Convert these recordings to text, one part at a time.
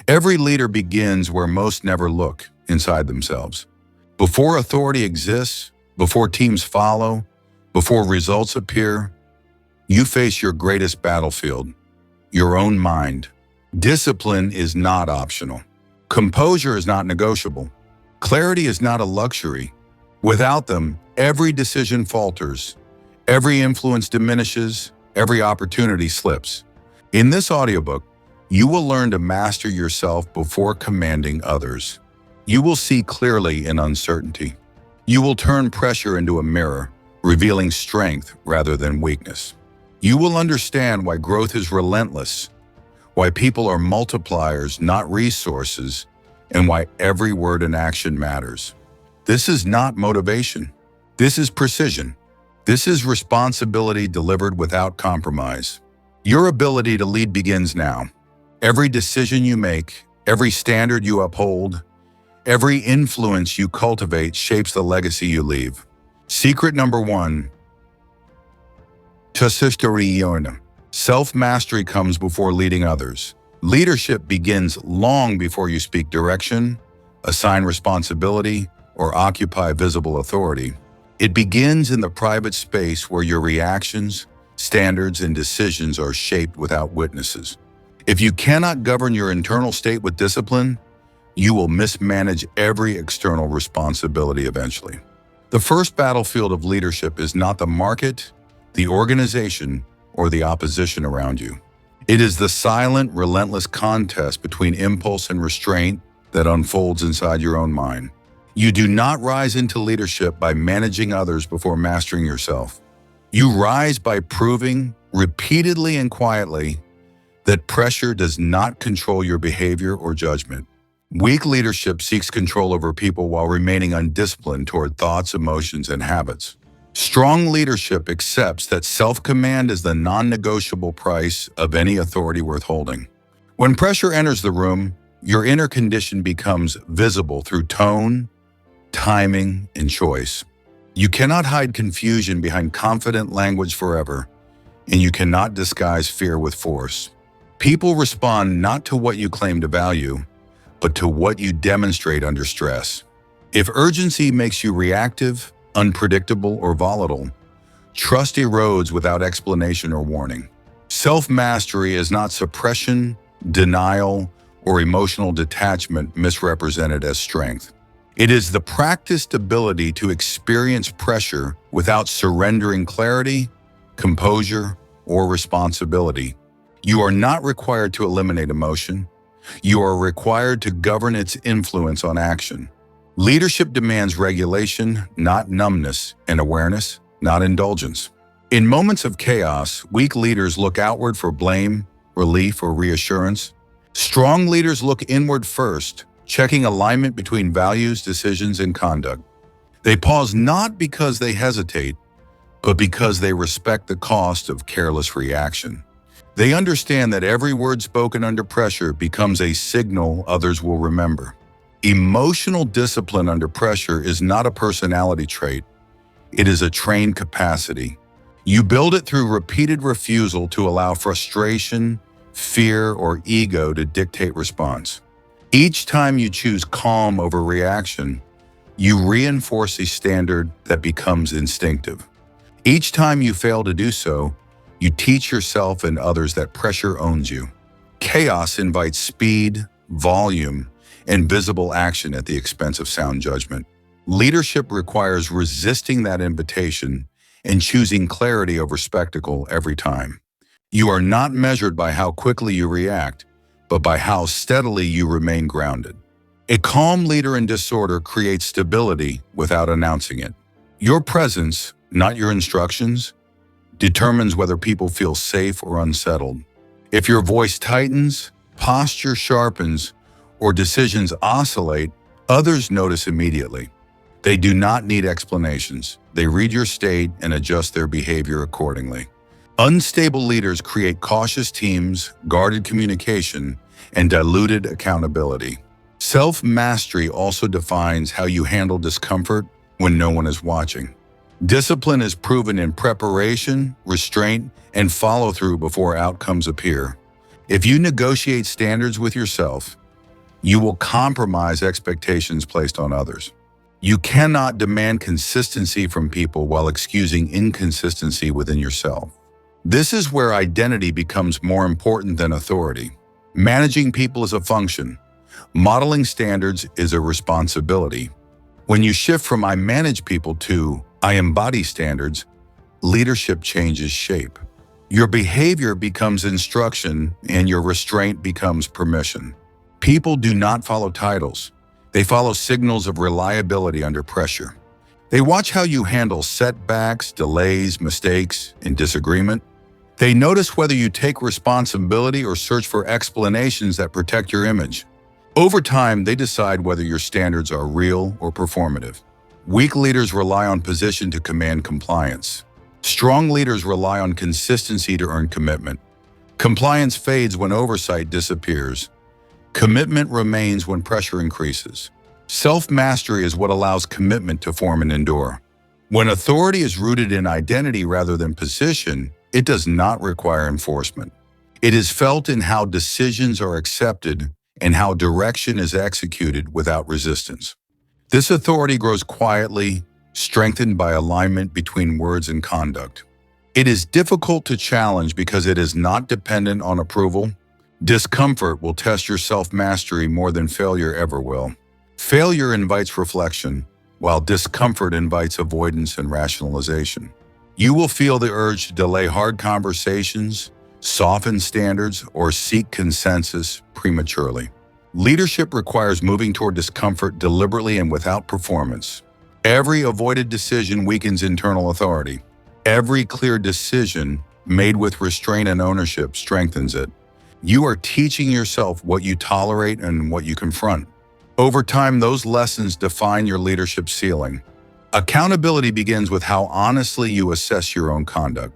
Every leader begins where most never look, inside themselves. Before authority exists, before teams follow, before results appear, you face your greatest battlefield, your own mind. Discipline is not optional. Composure is not negotiable. Clarity is not a luxury. Without them, every decision falters, every influence diminishes, every opportunity slips. In this audiobook, you will learn to master yourself before commanding others. You will see clearly in uncertainty. You will turn pressure into a mirror, revealing strength rather than weakness. You will understand why growth is relentless, why people are multipliers, not resources, and why every word and action matters. This is not motivation. This is precision. This is responsibility delivered without compromise. Your ability to lead begins now. Every decision you make, every standard you uphold, every influence you cultivate shapes the legacy you leave. Secret number 1. Self-mastery comes before leading others. Leadership begins long before you speak direction, assign responsibility, or occupy visible authority. It begins in the private space where your reactions, standards, and decisions are shaped without witnesses. If you cannot govern your internal state with discipline, you will mismanage every external responsibility eventually. The first battlefield of leadership is not the market, the organization, or the opposition around you. It is the silent, relentless contest between impulse and restraint that unfolds inside your own mind. You do not rise into leadership by managing others before mastering yourself. You rise by proving, repeatedly and quietly, that pressure does not control your behavior or judgment. Weak leadership seeks control over people while remaining undisciplined toward thoughts, emotions, and habits. Strong leadership accepts that self-command is the non-negotiable price of any authority worth holding. When pressure enters the room, your inner condition becomes visible through tone, timing, and choice. You cannot hide confusion behind confident language forever, and you cannot disguise fear with force. People respond not to what you claim to value, but to what you demonstrate under stress. If urgency makes you reactive, unpredictable, or volatile, trust erodes without explanation or warning. Self-mastery is not suppression, denial, or emotional detachment misrepresented as strength. It is the practiced ability to experience pressure without surrendering clarity, composure, or responsibility. You are not required to eliminate emotion. You are required to govern its influence on action. Leadership demands regulation, not numbness, and awareness, not indulgence. In moments of chaos, weak leaders look outward for blame, relief, or reassurance. Strong leaders look inward first, checking alignment between values, decisions, and conduct. They pause not because they hesitate, but because they respect the cost of careless reaction. They understand that every word spoken under pressure becomes a signal others will remember. Emotional discipline under pressure is not a personality trait. It is a trained capacity. You build it through repeated refusal to allow frustration, fear, or ego to dictate response. Each time you choose calm over reaction, you reinforce a standard that becomes instinctive. Each time you fail to do so, you teach yourself and others that pressure owns you. Chaos invites speed, volume, and visible action at the expense of sound judgment. Leadership requires resisting that invitation and choosing clarity over spectacle every time. You are not measured by how quickly you react, but by how steadily you remain grounded. A calm leader in disorder creates stability without announcing it. Your presence, not your instructions, determines whether people feel safe or unsettled. If your voice tightens, posture sharpens, or decisions oscillate, others notice immediately. They do not need explanations. They read your state and adjust their behavior accordingly. Unstable leaders create cautious teams, guarded communication, and diluted accountability. Self-mastery also defines how you handle discomfort when no one is watching. Discipline is proven in preparation, restraint, and follow-through before outcomes appear. If you negotiate standards with yourself, You will compromise expectations placed on others. You cannot demand consistency from people while excusing inconsistency within yourself. This is where identity becomes more important than authority. Managing people is a function. Modeling standards is a responsibility. When you shift from I manage people to I embody standards, leadership changes shape. Your behavior becomes instruction and your restraint becomes permission. People do not follow titles. They follow signals of reliability under pressure. They watch how you handle setbacks, delays, mistakes, and disagreement. They notice whether you take responsibility or search for explanations that protect your image. Over time, they decide whether your standards are real or performative. Weak leaders rely on position to command compliance. Strong leaders rely on consistency to earn commitment. Compliance fades when oversight disappears. Commitment remains when pressure increases. Self-mastery is what allows commitment to form and endure. When authority is rooted in identity rather than position, it does not require enforcement. It is felt in how decisions are accepted and how direction is executed without resistance. This authority grows quietly, strengthened by alignment between words and conduct. It is difficult to challenge because it is not dependent on approval. Discomfort will test your self-mastery more than failure ever will. Failure invites reflection, while discomfort invites avoidance and rationalization. You will feel the urge to delay hard conversations, soften standards, or seek consensus prematurely. Leadership requires moving toward discomfort deliberately and without performance. Every avoided decision weakens internal authority. Every clear decision made with restraint and ownership strengthens it. You are teaching yourself what you tolerate and what you confront. Over time, those lessons define your leadership ceiling. Accountability begins with how honestly you assess your own conduct.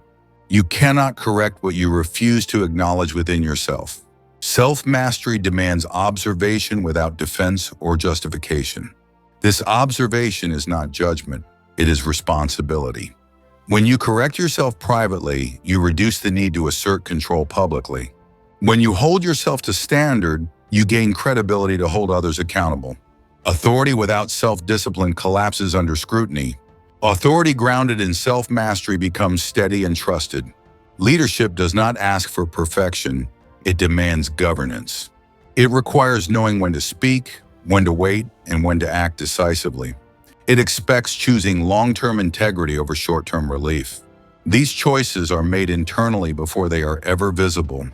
You cannot correct what you refuse to acknowledge within yourself. Self-mastery demands observation without defense or justification. This observation is not judgment, it is responsibility. When you correct yourself privately, you reduce the need to assert control publicly. When you hold yourself to standard, you gain credibility to hold others accountable. Authority without self-discipline collapses under scrutiny. Authority grounded in self-mastery becomes steady and trusted. Leadership does not ask for perfection, it demands governance. It requires knowing when to speak, when to wait, and when to act decisively. It expects choosing long-term integrity over short-term relief. These choices are made internally before they are ever visible.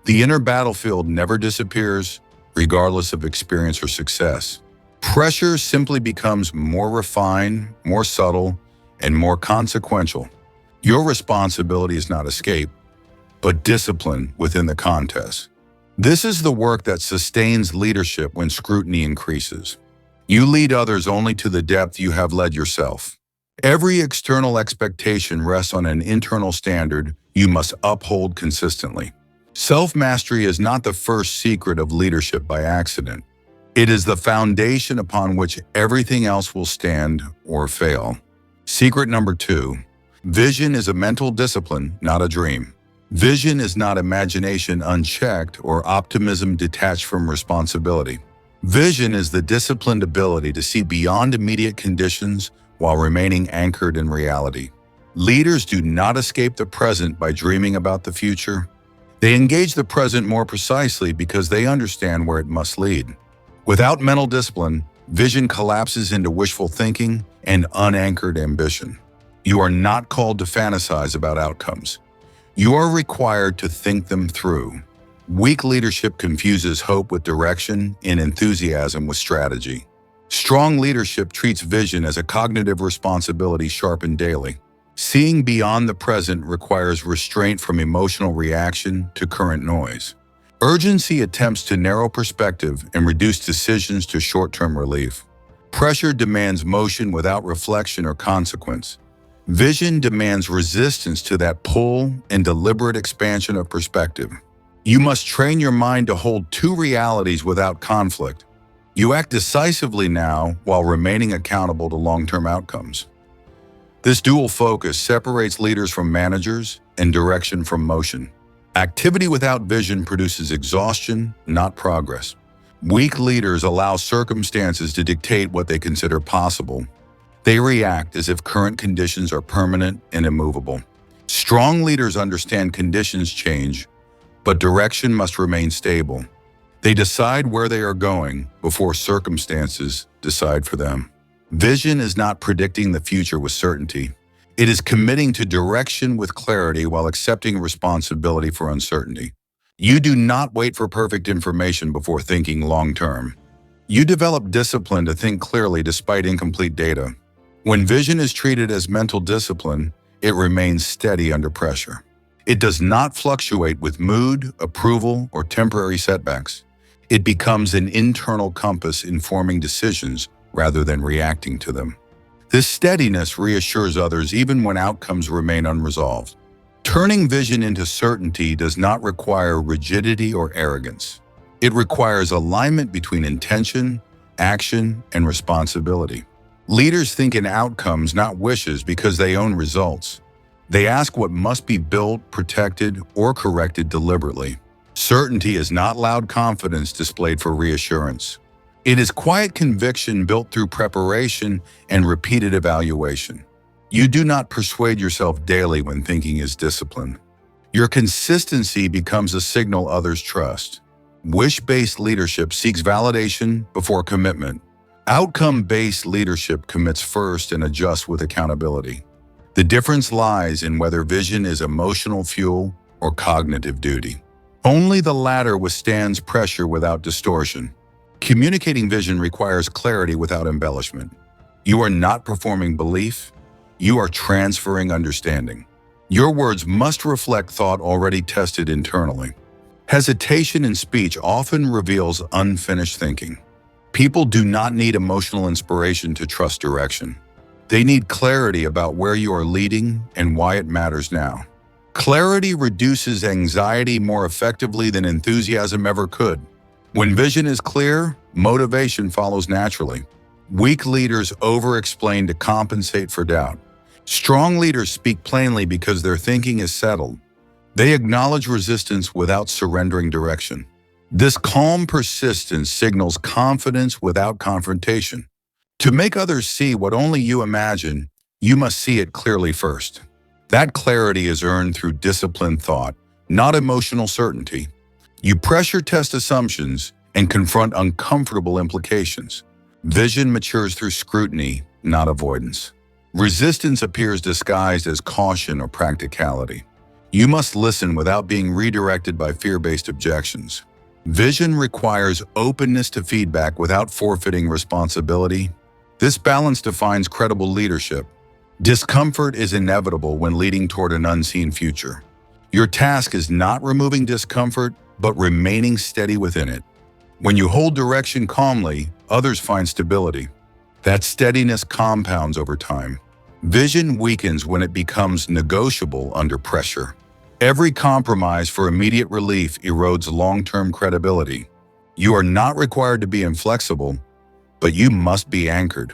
The inner battlefield never disappears, regardless of experience or success. Pressure simply becomes more refined, more subtle, and more consequential. Your responsibility is not escape, but discipline within the contest. This is the work that sustains leadership when scrutiny increases. You lead others only to the depth you have led yourself. Every external expectation rests on an internal standard you must uphold consistently. Self-mastery is not the first secret of leadership by accident. It is the foundation upon which everything else will stand or fail. Secret number 2. Vision is a mental discipline, not a dream. Vision is not imagination unchecked or optimism detached from responsibility. Vision is the disciplined ability to see beyond immediate conditions while remaining anchored in reality. Leaders do not escape the present by dreaming about the future. They engage the present more precisely because they understand where it must lead. Without mental discipline, vision collapses into wishful thinking and unanchored ambition. You are not called to fantasize about outcomes. You are required to think them through. Weak leadership confuses hope with direction and enthusiasm with strategy. Strong leadership treats vision as a cognitive responsibility sharpened daily. Seeing beyond the present requires restraint from emotional reaction to current noise. Urgency attempts to narrow perspective and reduce decisions to short-term relief. Pressure demands motion without reflection or consequence. Vision demands resistance to that pull and deliberate expansion of perspective. You must train your mind to hold two realities without conflict. You act decisively now while remaining accountable to long-term outcomes. This dual focus separates leaders from managers and direction from motion. Activity without vision produces exhaustion, not progress. Weak leaders allow circumstances to dictate what they consider possible. They react as if current conditions are permanent and immovable. Strong leaders understand conditions change, but direction must remain stable. They decide where they are going before circumstances decide for them. Vision is not predicting the future with certainty. It is committing to direction with clarity while accepting responsibility for uncertainty. You do not wait for perfect information before thinking long-term. You develop discipline to think clearly despite incomplete data. When vision is treated as mental discipline, it remains steady under pressure. It does not fluctuate with mood, approval, or temporary setbacks. It becomes an internal compass informing decisions rather than reacting to them. This steadiness reassures others even when outcomes remain unresolved. Turning vision into certainty does not require rigidity or arrogance. It requires alignment between intention, action, and responsibility. Leaders think in outcomes, not wishes, because they own results. They ask what must be built, protected, or corrected deliberately. Certainty is not loud confidence displayed for reassurance. It is quiet conviction built through preparation and repeated evaluation. You do not persuade yourself daily when thinking is discipline. Your consistency becomes a signal others trust. Wish-based leadership seeks validation before commitment. Outcome-based leadership commits first and adjusts with accountability. The difference lies in whether vision is emotional fuel or cognitive duty. Only the latter withstands pressure without distortion. Communicating vision requires clarity without embellishment. You are not performing belief, you are transferring understanding. Your words must reflect thought already tested internally. Hesitation in speech often reveals unfinished thinking. People do not need emotional inspiration to trust direction. They need clarity about where you are leading and why it matters now. Clarity reduces anxiety more effectively than enthusiasm ever could. When vision is clear, motivation follows naturally. Weak leaders over-explain to compensate for doubt. Strong leaders speak plainly because their thinking is settled. They acknowledge resistance without surrendering direction. This calm persistence signals confidence without confrontation. To make others see what only you imagine, you must see it clearly first. That clarity is earned through disciplined thought, not emotional certainty. You pressure test assumptions and confront uncomfortable implications. Vision matures through scrutiny, not avoidance. Resistance appears disguised as caution or practicality. You must listen without being redirected by fear-based objections. Vision requires openness to feedback without forfeiting responsibility. This balance defines credible leadership. Discomfort is inevitable when leading toward an unseen future. Your task is not removing discomfort, but remaining steady within it. When you hold direction calmly, others find stability. That steadiness compounds over time. Vision weakens when it becomes negotiable under pressure. Every compromise for immediate relief erodes long-term credibility. You are not required to be inflexible, but you must be anchored.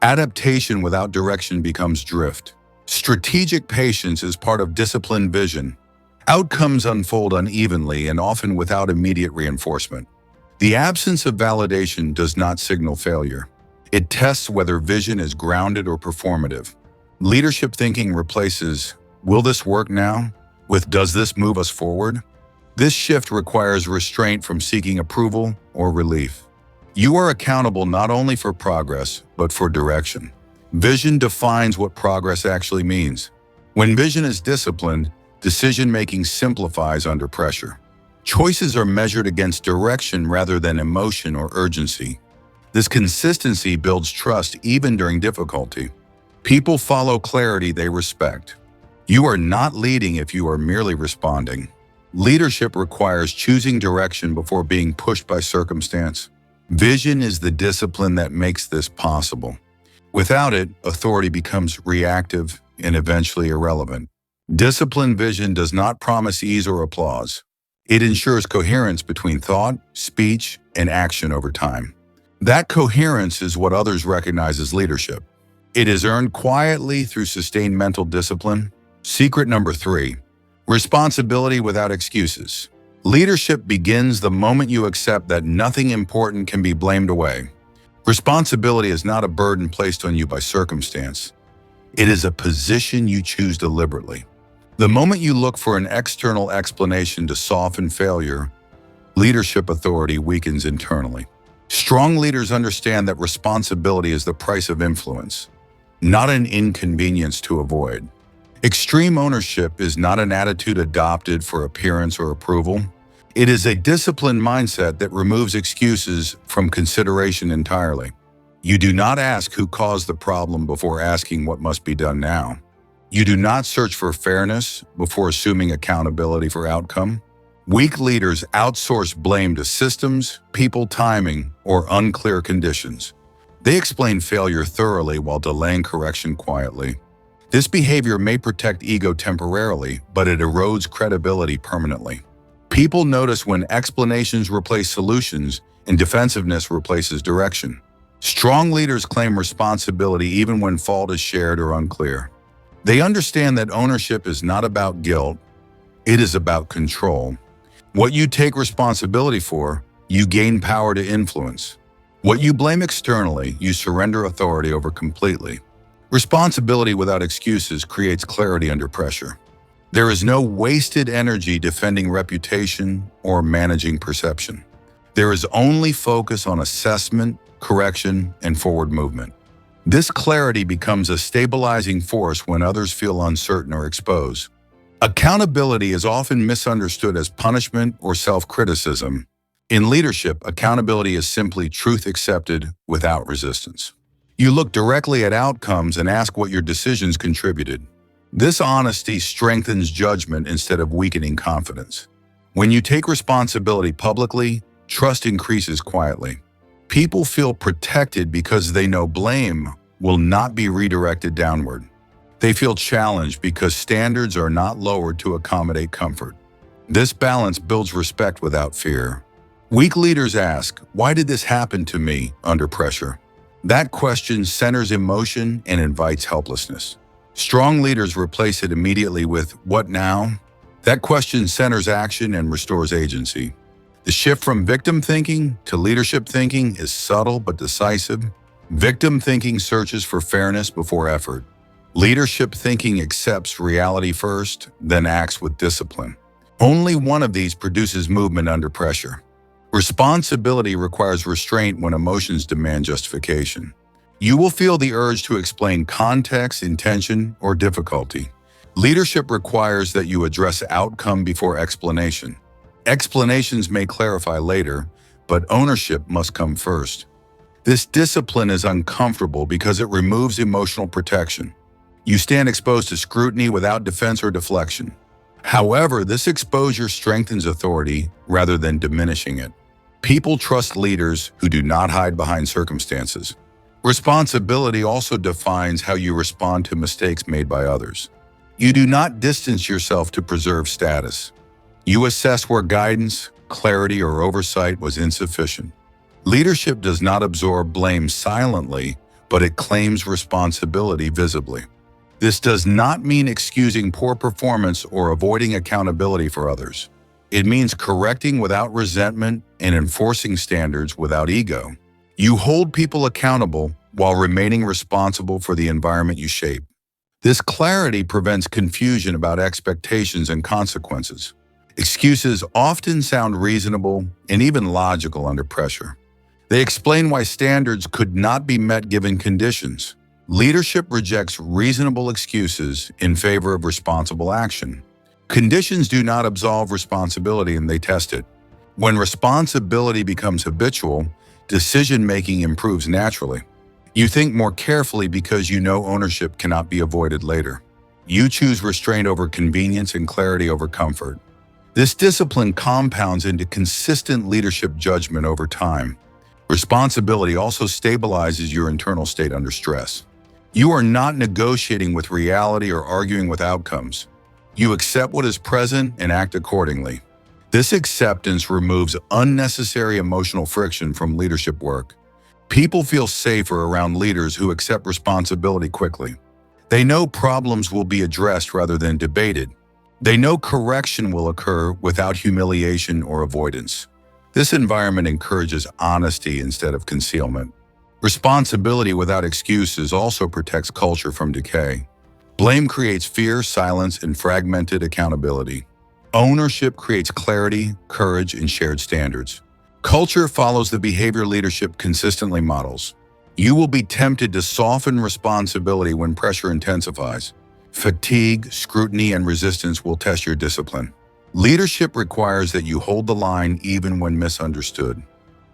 Adaptation without direction becomes drift. Strategic patience is part of disciplined vision. Outcomes unfold unevenly and often without immediate reinforcement. The absence of validation does not signal failure. It tests whether vision is grounded or performative. Leadership thinking replaces, "Will this work now?" with "Does this move us forward?" This shift requires restraint from seeking approval or relief. You are accountable not only for progress, but for direction. Vision defines what progress actually means. When vision is disciplined, decision-making simplifies under pressure. Choices are measured against direction rather than emotion or urgency. This consistency builds trust even during difficulty. People follow clarity they respect. You are not leading if you are merely responding. Leadership requires choosing direction before being pushed by circumstance. Vision is the discipline that makes this possible. Without it, authority becomes reactive and eventually irrelevant. Disciplined vision does not promise ease or applause. It ensures coherence between thought, speech, and action over time. That coherence is what others recognize as leadership. It is earned quietly through sustained mental discipline. Secret number 3, responsibility without excuses. Leadership begins the moment you accept that nothing important can be blamed away. Responsibility is not a burden placed on you by circumstance. It is a position you choose deliberately. The moment you look for an external explanation to soften failure, leadership authority weakens internally. Strong leaders understand that responsibility is the price of influence, not an inconvenience to avoid. Extreme ownership is not an attitude adopted for appearance or approval. It is a disciplined mindset that removes excuses from consideration entirely. You do not ask who caused the problem before asking what must be done now. You do not search for fairness before assuming accountability for outcome. Weak leaders outsource blame to systems, people, timing, or unclear conditions. They explain failure thoroughly while delaying correction quietly. This behavior may protect ego temporarily, but it erodes credibility permanently. People notice when explanations replace solutions and defensiveness replaces direction. Strong leaders claim responsibility even when fault is shared or unclear. They understand that ownership is not about guilt, it is about control. What you take responsibility for, you gain power to influence. What you blame externally, you surrender authority over completely. Responsibility without excuses creates clarity under pressure. There is no wasted energy defending reputation or managing perception. There is only focus on assessment, correction, and forward movement. This clarity becomes a stabilizing force when others feel uncertain or exposed. Accountability is often misunderstood as punishment or self-criticism. In leadership, accountability is simply truth accepted without resistance. You look directly at outcomes and ask what your decisions contributed. This honesty strengthens judgment instead of weakening confidence. When you take responsibility publicly, trust increases quietly. People feel protected because they know blame will not be redirected downward. They feel challenged because standards are not lowered to accommodate comfort. This balance builds respect without fear. Weak leaders ask, "Why did this happen to me?" under pressure. That question centers emotion and invites helplessness. Strong leaders replace it immediately with, "What now?" That question centers action and restores agency. The shift from victim thinking to leadership thinking is subtle but decisive. Victim thinking searches for fairness before effort. Leadership thinking accepts reality first, then acts with discipline. Only one of these produces movement under pressure. Responsibility requires restraint when emotions demand justification. You will feel the urge to explain context, intention, or difficulty. Leadership requires that you address outcome before explanation. Explanations may clarify later, but ownership must come first. This discipline is uncomfortable because it removes emotional protection. You stand exposed to scrutiny without defense or deflection. However, this exposure strengthens authority rather than diminishing it. People trust leaders who do not hide behind circumstances. Responsibility also defines how you respond to mistakes made by others. You do not distance yourself to preserve status. You assess where guidance, clarity, or oversight was insufficient. Leadership does not absorb blame silently, but it claims responsibility visibly. This does not mean excusing poor performance or avoiding accountability for others. It means correcting without resentment and enforcing standards without ego. You hold people accountable while remaining responsible for the environment you shape. This clarity prevents confusion about expectations and consequences. Excuses often sound reasonable and even logical under pressure. They explain why standards could not be met given conditions. Leadership rejects reasonable excuses in favor of responsible action. Conditions do not absolve responsibility and they test it. When responsibility becomes habitual, decision-making improves naturally. You think more carefully because you know ownership cannot be avoided later. You choose restraint over convenience and clarity over comfort. This discipline compounds into consistent leadership judgment over time. Responsibility also stabilizes your internal state under stress. You are not negotiating with reality or arguing with outcomes. You accept what is present and act accordingly. This acceptance removes unnecessary emotional friction from leadership work. People feel safer around leaders who accept responsibility quickly. They know problems will be addressed rather than debated. They know correction will occur without humiliation or avoidance. This environment encourages honesty instead of concealment. Responsibility without excuses also protects culture from decay. Blame creates fear, silence, and fragmented accountability. Ownership creates clarity, courage, and shared standards. Culture follows the behavior leadership consistently models. You will be tempted to soften responsibility when pressure intensifies. Fatigue, scrutiny, and resistance will test your discipline. Leadership requires that you hold the line even when misunderstood.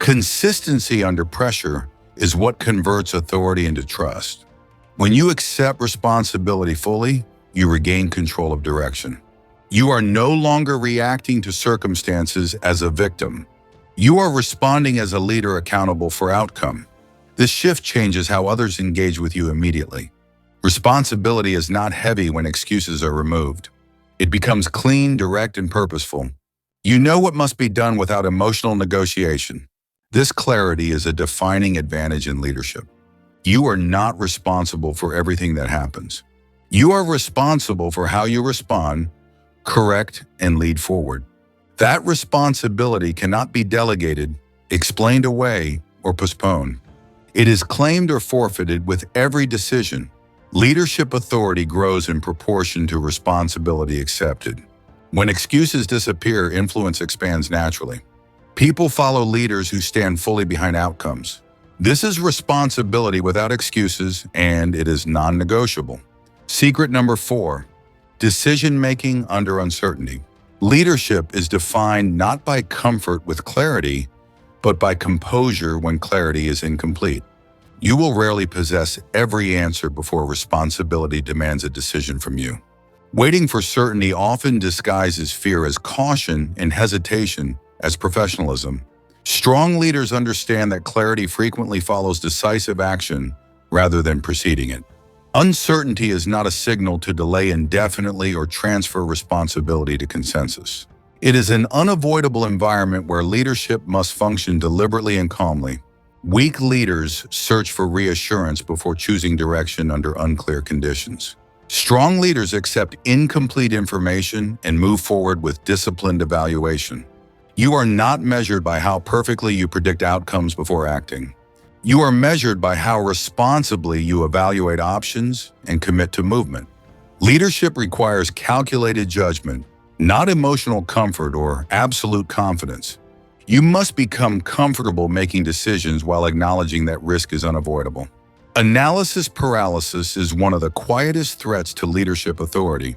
Consistency under pressure is what converts authority into trust. When you accept responsibility fully, you regain control of direction. You are no longer reacting to circumstances as a victim. You are responding as a leader accountable for outcome. This shift changes how others engage with you immediately. Responsibility is not heavy when excuses are removed. It becomes clean, direct, and purposeful. You know what must be done without emotional negotiation. This clarity is a defining advantage in leadership. You are not responsible for everything that happens. You are responsible for how you respond, correct, and lead forward. That responsibility cannot be delegated, explained away, or postponed. It is claimed or forfeited with every decision. Leadership authority grows in proportion to responsibility accepted. When excuses disappear, influence expands naturally. People follow leaders who stand fully behind outcomes. This is responsibility without excuses, and it is non-negotiable. Secret number 4, decision-making under uncertainty. Leadership is defined not by comfort with clarity, but by composure when clarity is incomplete. You will rarely possess every answer before responsibility demands a decision from you. Waiting for certainty often disguises fear as caution and hesitation as professionalism. Strong leaders understand that clarity frequently follows decisive action rather than preceding it. Uncertainty is not a signal to delay indefinitely or transfer responsibility to consensus. It is an unavoidable environment where leadership must function deliberately and calmly. Weak leaders search for reassurance before choosing direction under unclear conditions. Strong leaders accept incomplete information and move forward with disciplined evaluation. You are not measured by how perfectly you predict outcomes before acting. You are measured by how responsibly you evaluate options and commit to movement. Leadership requires calculated judgment, not emotional comfort or absolute confidence. You must become comfortable making decisions while acknowledging that risk is unavoidable. Analysis paralysis is one of the quietest threats to leadership authority.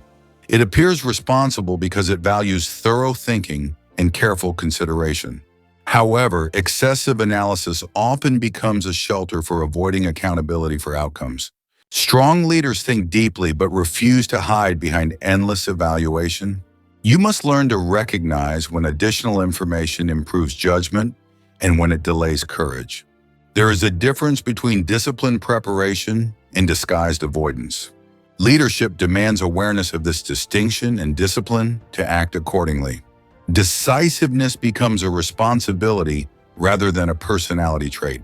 It appears responsible because it values thorough thinking and careful consideration. However, excessive analysis often becomes a shelter for avoiding accountability for outcomes. Strong leaders think deeply but refuse to hide behind endless evaluation. You must learn to recognize when additional information improves judgment and when it delays courage. There is a difference between disciplined preparation and disguised avoidance. Leadership demands awareness of this distinction and discipline to act accordingly. Decisiveness becomes a responsibility rather than a personality trait.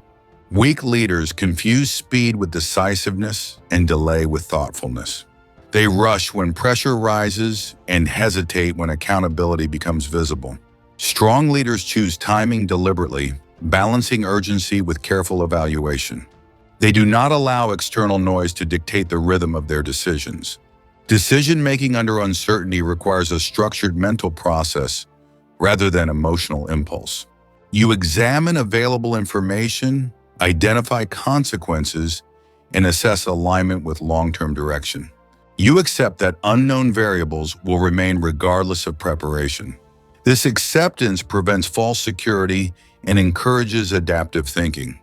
Weak leaders confuse speed with decisiveness and delay with thoughtfulness. They rush when pressure rises and hesitate when accountability becomes visible. Strong leaders choose timing deliberately, balancing urgency with careful evaluation. They do not allow external noise to dictate the rhythm of their decisions. Decision-making under uncertainty requires a structured mental process rather than emotional impulse. You examine available information, identify consequences, and assess alignment with long-term direction. You accept that unknown variables will remain regardless of preparation. This acceptance prevents false security and encourages adaptive thinking.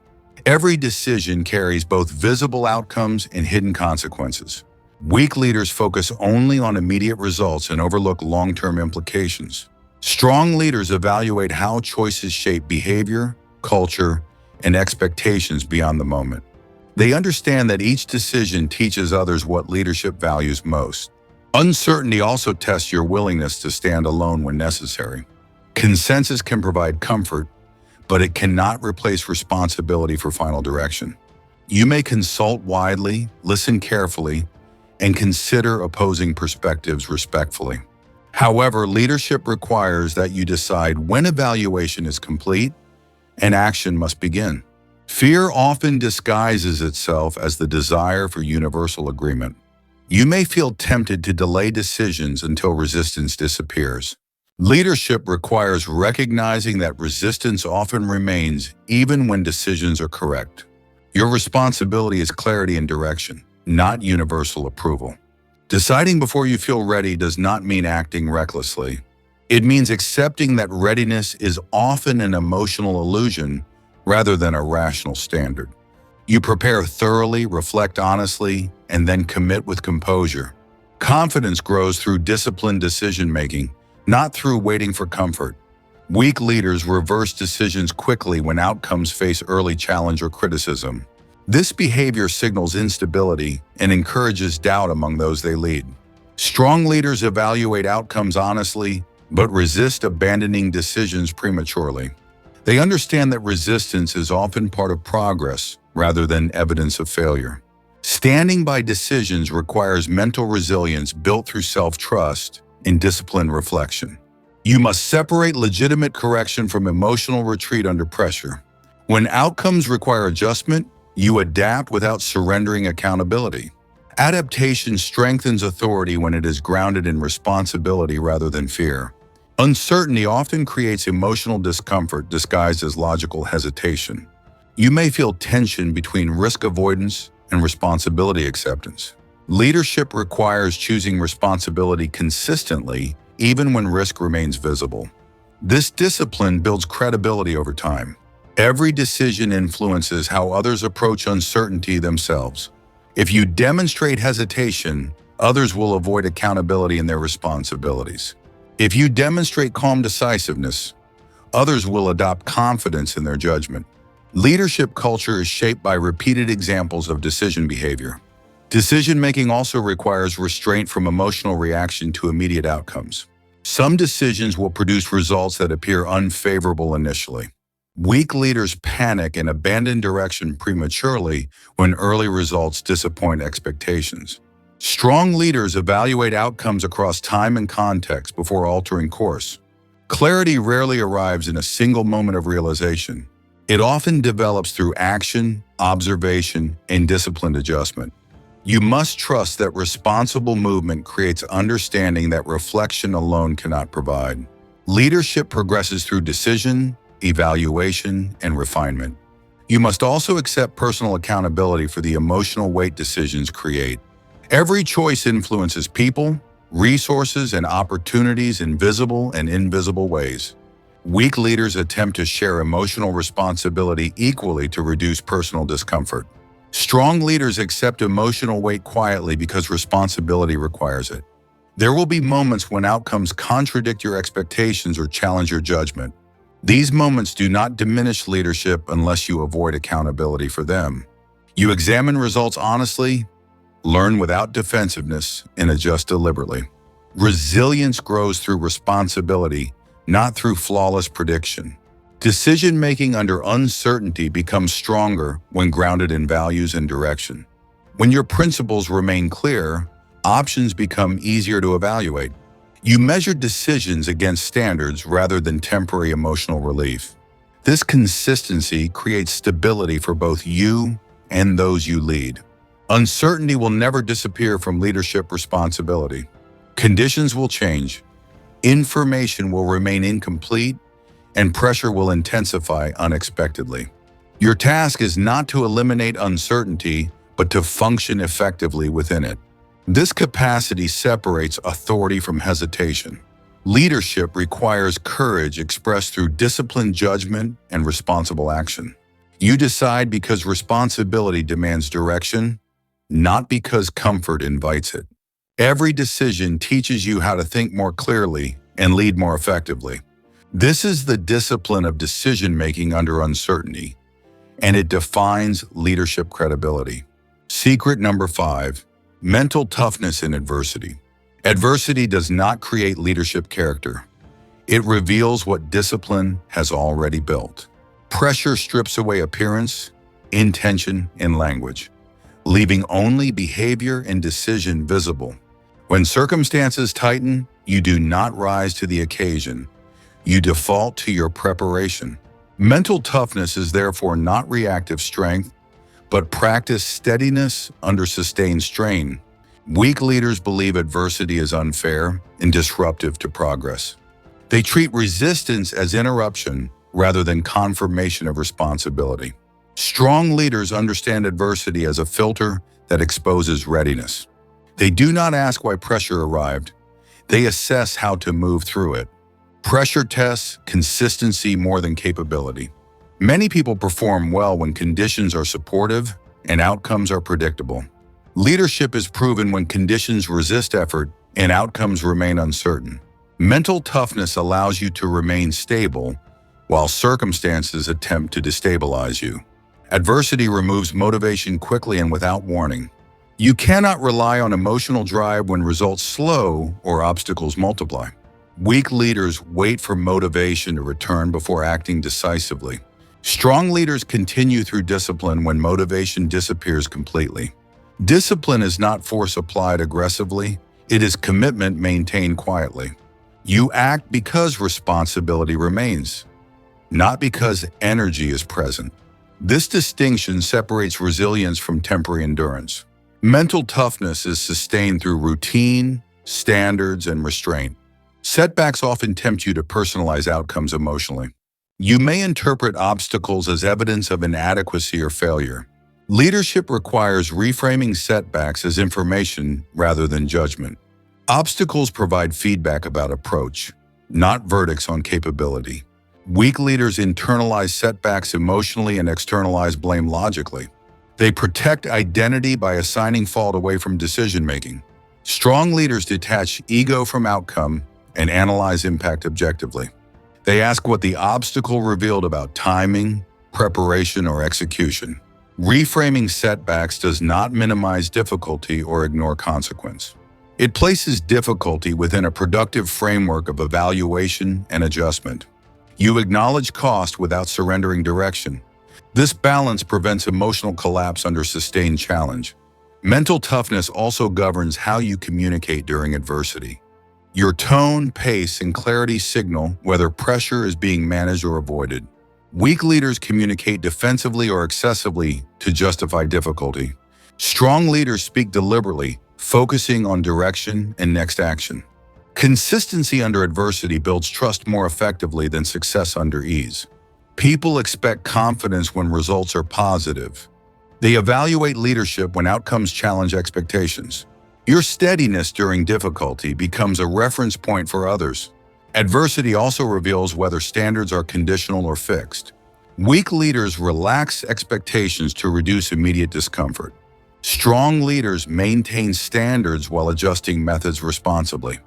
Every decision carries both visible outcomes and hidden consequences. Weak leaders focus only on immediate results and overlook long-term implications. Strong leaders evaluate how choices shape behavior, culture, and expectations beyond the moment. They understand that each decision teaches others what leadership values most. Uncertainty also tests your willingness to stand alone when necessary. Consensus can provide comfort, but it cannot replace responsibility for final direction. You may consult widely, listen carefully, and consider opposing perspectives respectfully. However, leadership requires that you decide when evaluation is complete and action must begin. Fear often disguises itself as the desire for universal agreement. You may feel tempted to delay decisions until resistance disappears. Leadership requires recognizing that resistance often remains even when decisions are correct. Your responsibility is clarity and direction, not universal approval. Deciding before you feel ready does not mean acting recklessly. It means accepting that readiness is often an emotional illusion rather than a rational standard. You prepare thoroughly, reflect honestly, and then commit with composure. Confidence grows through disciplined decision-making, not through waiting for comfort. Weak leaders reverse decisions quickly when outcomes face early challenge or criticism. This behavior signals instability and encourages doubt among those they lead. Strong leaders evaluate outcomes honestly, but resist abandoning decisions prematurely. They understand that resistance is often part of progress rather than evidence of failure. Standing by decisions requires mental resilience built through self-trust and disciplined reflection. You must separate legitimate correction from emotional retreat under pressure. When outcomes require adjustment, you adapt without surrendering accountability. Adaptation strengthens authority when it is grounded in responsibility rather than fear. Uncertainty often creates emotional discomfort disguised as logical hesitation. You may feel tension between risk avoidance and responsibility acceptance. Leadership requires choosing responsibility consistently, even when risk remains visible. This discipline builds credibility over time. Every decision influences how others approach uncertainty themselves. If you demonstrate hesitation, others will avoid accountability in their responsibilities. If you demonstrate calm decisiveness, others will adopt confidence in their judgment. Leadership culture is shaped by repeated examples of decision behavior. Decision-making also requires restraint from emotional reaction to immediate outcomes. Some decisions will produce results that appear unfavorable initially. Weak leaders panic and abandon direction prematurely when early results disappoint expectations. Strong leaders evaluate outcomes across time and context before altering course. Clarity rarely arrives in a single moment of realization. It often develops through action, observation, and disciplined adjustment. You must trust that responsible movement creates understanding that reflection alone cannot provide. Leadership progresses through decision, evaluation, and refinement. You must also accept personal accountability for the emotional weight decisions create. Every choice influences people, resources, and opportunities in visible and invisible ways. Weak leaders attempt to share emotional responsibility equally to reduce personal discomfort. Strong leaders accept emotional weight quietly because responsibility requires it. There will be moments when outcomes contradict your expectations or challenge your judgment. These moments do not diminish leadership unless you avoid accountability for them. You examine results honestly, learn without defensiveness, and adjust deliberately. Resilience grows through responsibility, not through flawless prediction. Decision-making under uncertainty becomes stronger when grounded in values and direction. When your principles remain clear, options become easier to evaluate. You measure decisions against standards rather than temporary emotional relief. This consistency creates stability for both you and those you lead. Uncertainty will never disappear from leadership responsibility. Conditions will change, information will remain incomplete, and pressure will intensify unexpectedly. Your task is not to eliminate uncertainty, but to function effectively within it. This capacity separates authority from hesitation. Leadership requires courage expressed through disciplined judgment and responsible action. You decide because responsibility demands direction, not because comfort invites it. Every decision teaches you how to think more clearly and lead more effectively. This is the discipline of decision-making under uncertainty, and it defines leadership credibility. Secret number 5. Mental toughness in adversity. Adversity does not create leadership character. It reveals what discipline has already built. Pressure strips away appearance, intention, and language, leaving only behavior and decision visible. When circumstances tighten, you do not rise to the occasion. You default to your preparation. Mental toughness is therefore not reactive strength, but practice steadiness under sustained strain. Weak leaders believe adversity is unfair and disruptive to progress. They treat resistance as interruption rather than confirmation of responsibility. Strong leaders understand adversity as a filter that exposes readiness. They do not ask why pressure arrived. They assess how to move through it. Pressure tests consistency more than capability. Many people perform well when conditions are supportive and outcomes are predictable. Leadership is proven when conditions resist effort and outcomes remain uncertain. Mental toughness allows you to remain stable while circumstances attempt to destabilize you. Adversity removes motivation quickly and without warning. You cannot rely on emotional drive when results slow or obstacles multiply. Weak leaders wait for motivation to return before acting decisively. Strong leaders continue through discipline when motivation disappears completely. Discipline is not force applied aggressively, it is commitment maintained quietly. You act because responsibility remains, not because energy is present. This distinction separates resilience from temporary endurance. Mental toughness is sustained through routine, standards, and restraint. Setbacks often tempt you to personalize outcomes emotionally. You may interpret obstacles as evidence of inadequacy or failure. Leadership requires reframing setbacks as information rather than judgment. Obstacles provide feedback about approach, not verdicts on capability. Weak leaders internalize setbacks emotionally and externalize blame logically. They protect identity by assigning fault away from decision-making. Strong leaders detach ego from outcome and analyze impact objectively. They ask what the obstacle revealed about timing, preparation, or execution. Reframing setbacks does not minimize difficulty or ignore consequence. It places difficulty within a productive framework of evaluation and adjustment. You acknowledge cost without surrendering direction. This balance prevents emotional collapse under sustained challenge. Mental toughness also governs how you communicate during adversity. Your tone, pace, and clarity signal whether pressure is being managed or avoided. Weak leaders communicate defensively or excessively to justify difficulty. Strong leaders speak deliberately, focusing on direction and next action. Consistency under adversity builds trust more effectively than success under ease. People expect confidence when results are positive. They evaluate leadership when outcomes challenge expectations. Your steadiness during difficulty becomes a reference point for others. Adversity also reveals whether standards are conditional or fixed. Weak leaders relax expectations to reduce immediate discomfort. Strong leaders maintain standards while adjusting methods responsibly.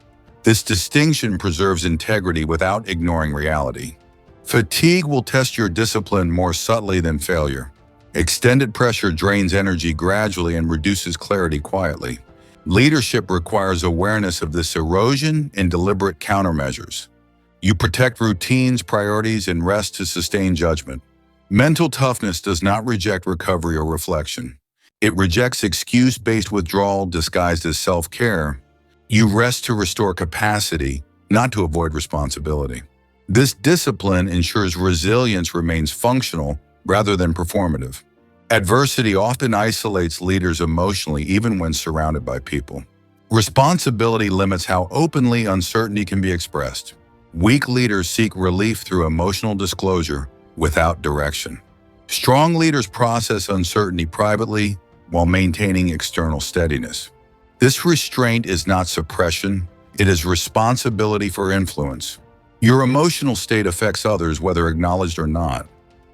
This distinction preserves integrity without ignoring reality. Fatigue will test your discipline more subtly than failure. Extended pressure drains energy gradually and reduces clarity quietly. Leadership requires awareness of this erosion and deliberate countermeasures. You protect routines, priorities, and rest to sustain judgment. Mental toughness does not reject recovery or reflection. It rejects excuse-based withdrawal disguised as self-care. You rest to restore capacity, not to avoid responsibility. This discipline ensures resilience remains functional rather than performative. Adversity often isolates leaders emotionally even when surrounded by people. Responsibility limits how openly uncertainty can be expressed. Weak leaders seek relief through emotional disclosure without direction. Strong leaders process uncertainty privately while maintaining external steadiness. This restraint is not suppression, it is responsibility for influence. Your emotional state affects others whether acknowledged or not.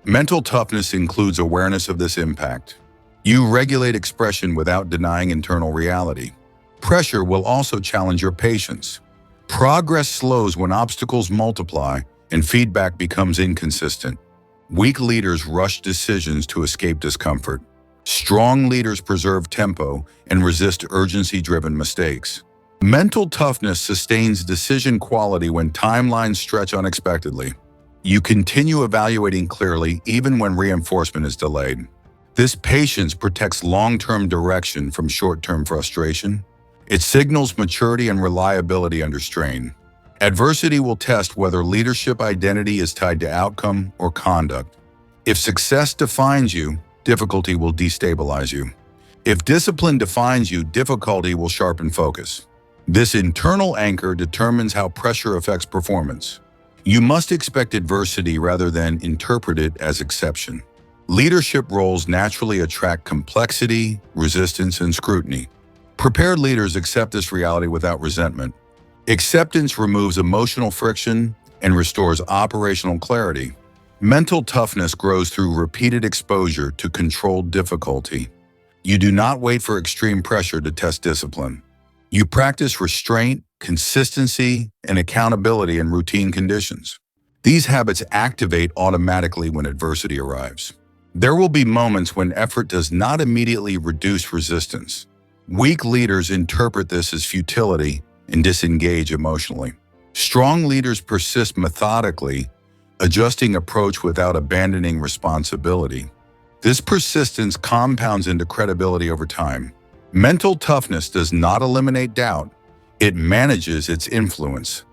Mental toughness includes awareness of this impact. You regulate expression without denying internal reality. Pressure will also challenge your patience. Progress slows when obstacles multiply and feedback becomes inconsistent. Weak leaders rush decisions to escape discomfort. Strong leaders preserve tempo and resist urgency-driven mistakes. Mental toughness sustains decision quality when timelines stretch unexpectedly. You continue evaluating clearly even when reinforcement is delayed. This patience protects long-term direction from short-term frustration. It signals maturity and reliability under strain. Adversity will test whether leadership identity is tied to outcome or conduct. If success defines you, difficulty will destabilize you. If discipline defines you, difficulty will sharpen focus. This internal anchor determines how pressure affects performance. You must expect adversity rather than interpret it as exception. Leadership roles naturally attract complexity, resistance, and scrutiny. Prepared leaders accept this reality without resentment. Acceptance removes emotional friction and restores operational clarity. Mental toughness grows through repeated exposure to controlled difficulty. You do not wait for extreme pressure to test discipline. You practice restraint, consistency, and accountability in routine conditions. These habits activate automatically when adversity arrives. There will be moments when effort does not immediately reduce resistance. Weak leaders interpret this as futility and disengage emotionally. Strong leaders persist methodically, adjusting approach without abandoning responsibility. This persistence compounds into credibility over time. Mental toughness does not eliminate doubt, it manages its influence.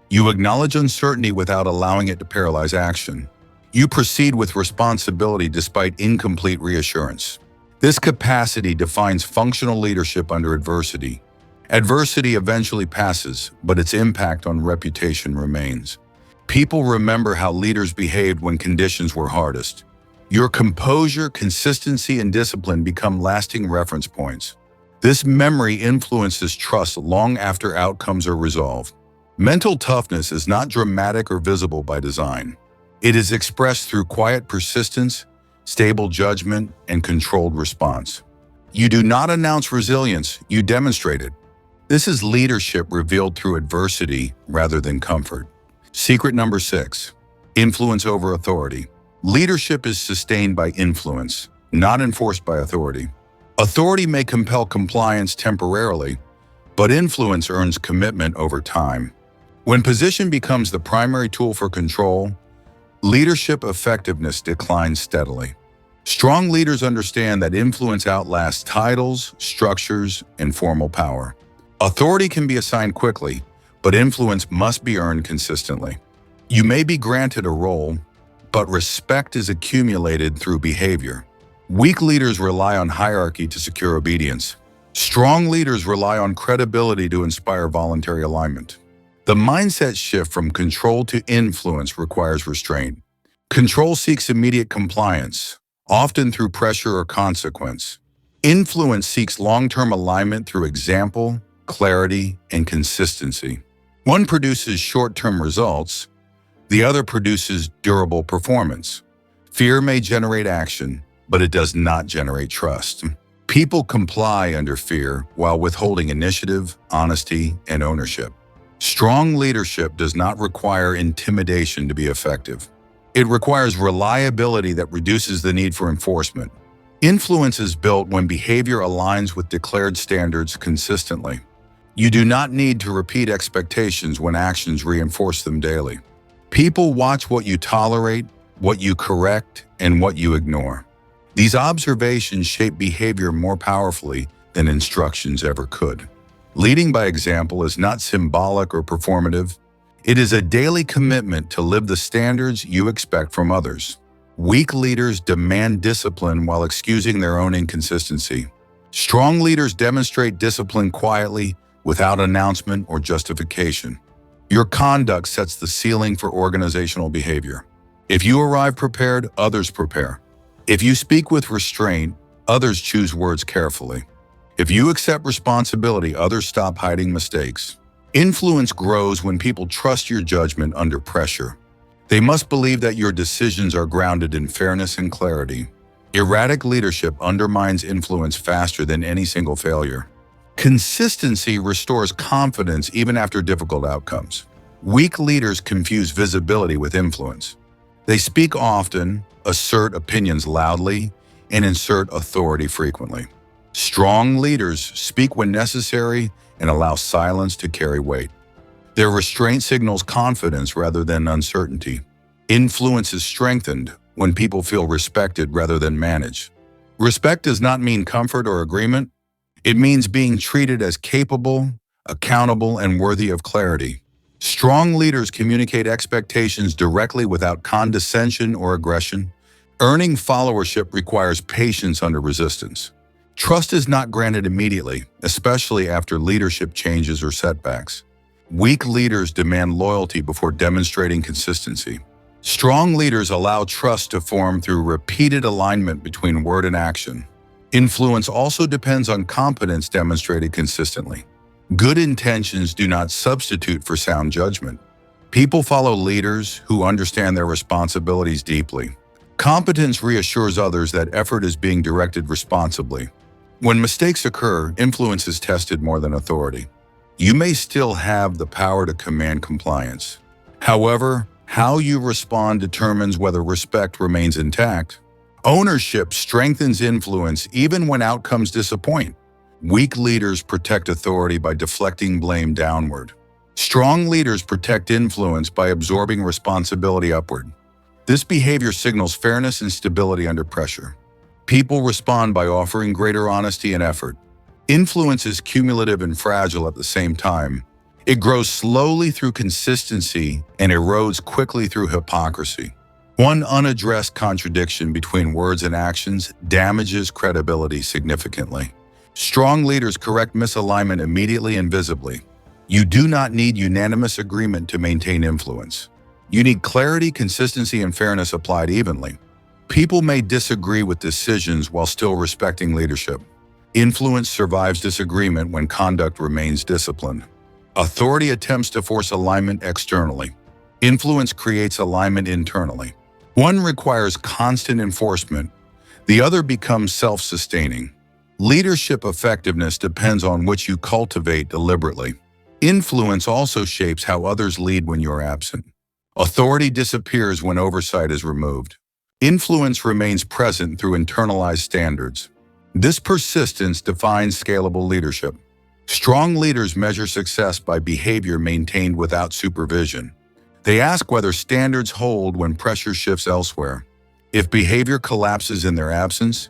You acknowledge uncertainty without allowing it to paralyze action. You proceed with responsibility despite incomplete reassurance. This capacity defines functional leadership under adversity. Adversity eventually passes, but its impact on reputation remains. People remember how leaders behaved when conditions were hardest. Your composure, consistency, and discipline become lasting reference points. This memory influences trust long after outcomes are resolved. Mental toughness is not dramatic or visible by design. It is expressed through quiet persistence, stable judgment, and controlled response. You do not announce resilience, you demonstrate it. This is leadership revealed through adversity rather than comfort. Secret number 6. Influence over authority. Leadership is sustained by influence, not enforced by authority. Authority may compel compliance temporarily, but influence earns commitment over time. When position becomes the primary tool for control, leadership effectiveness declines steadily. Strong leaders understand that influence outlasts titles, structures, and formal power. Authority can be assigned quickly, but influence must be earned consistently. You may be granted a role, but respect is accumulated through behavior. Weak leaders rely on hierarchy to secure obedience. Strong leaders rely on credibility to inspire voluntary alignment. The mindset shift from control to influence requires restraint. Control seeks immediate compliance, often through pressure or consequence. Influence seeks long-term alignment through example, clarity, and consistency. One produces short-term results, the other produces durable performance. Fear may generate action, but it does not generate trust. People comply under fear while withholding initiative, honesty, and ownership. Strong leadership does not require intimidation to be effective. It requires reliability that reduces the need for enforcement. Influence is built when behavior aligns with declared standards consistently. You do not need to repeat expectations when actions reinforce them daily. People watch what you tolerate, what you correct, and what you ignore. These observations shape behavior more powerfully than instructions ever could. Leading by example is not symbolic or performative. It is a daily commitment to live the standards you expect from others. Weak leaders demand discipline while excusing their own inconsistency. Strong leaders demonstrate discipline quietly, without announcement or justification. Your conduct sets the ceiling for organizational behavior. If you arrive prepared, others prepare. If you speak with restraint, others choose words carefully. If you accept responsibility, others stop hiding mistakes. Influence grows when people trust your judgment under pressure. They must believe that your decisions are grounded in fairness and clarity. Erratic leadership undermines influence faster than any single failure. Consistency restores confidence even after difficult outcomes. Weak leaders confuse visibility with influence. They speak often, assert opinions loudly, and insert authority frequently. Strong leaders speak when necessary and allow silence to carry weight. Their restraint signals confidence rather than uncertainty. Influence is strengthened when people feel respected rather than managed. Respect does not mean comfort or agreement. It means being treated as capable, accountable, and worthy of clarity. Strong leaders communicate expectations directly without condescension or aggression. Earning followership requires patience under resistance. Trust is not granted immediately, especially after leadership changes or setbacks. Weak leaders demand loyalty before demonstrating consistency. Strong leaders allow trust to form through repeated alignment between word and action. Influence also depends on competence demonstrated consistently. Good intentions do not substitute for sound judgment. People follow leaders who understand their responsibilities deeply. Competence reassures others that effort is being directed responsibly. When mistakes occur, influence is tested more than authority. You may still have the power to command compliance. However, how you respond determines whether respect remains intact. Ownership strengthens influence even when outcomes disappoint. Weak leaders protect authority by deflecting blame downward. Strong leaders protect influence by absorbing responsibility upward. This behavior signals fairness and stability under pressure. People respond by offering greater honesty and effort. Influence is cumulative and fragile at the same time. It grows slowly through consistency and erodes quickly through hypocrisy. One unaddressed contradiction between words and actions damages credibility significantly. Strong leaders correct misalignment immediately and visibly. You do not need unanimous agreement to maintain influence. You need clarity, consistency, and fairness applied evenly. People may disagree with decisions while still respecting leadership. Influence survives disagreement when conduct remains disciplined. Authority attempts to force alignment externally. Influence creates alignment internally. One requires constant enforcement. The other becomes self-sustaining. Leadership effectiveness depends on which you cultivate deliberately. Influence also shapes how others lead when you're absent. Authority disappears when oversight is removed. Influence remains present through internalized standards. This persistence defines scalable leadership. Strong leaders measure success by behavior maintained without supervision. They ask whether standards hold when pressure shifts elsewhere. If behavior collapses in their absence,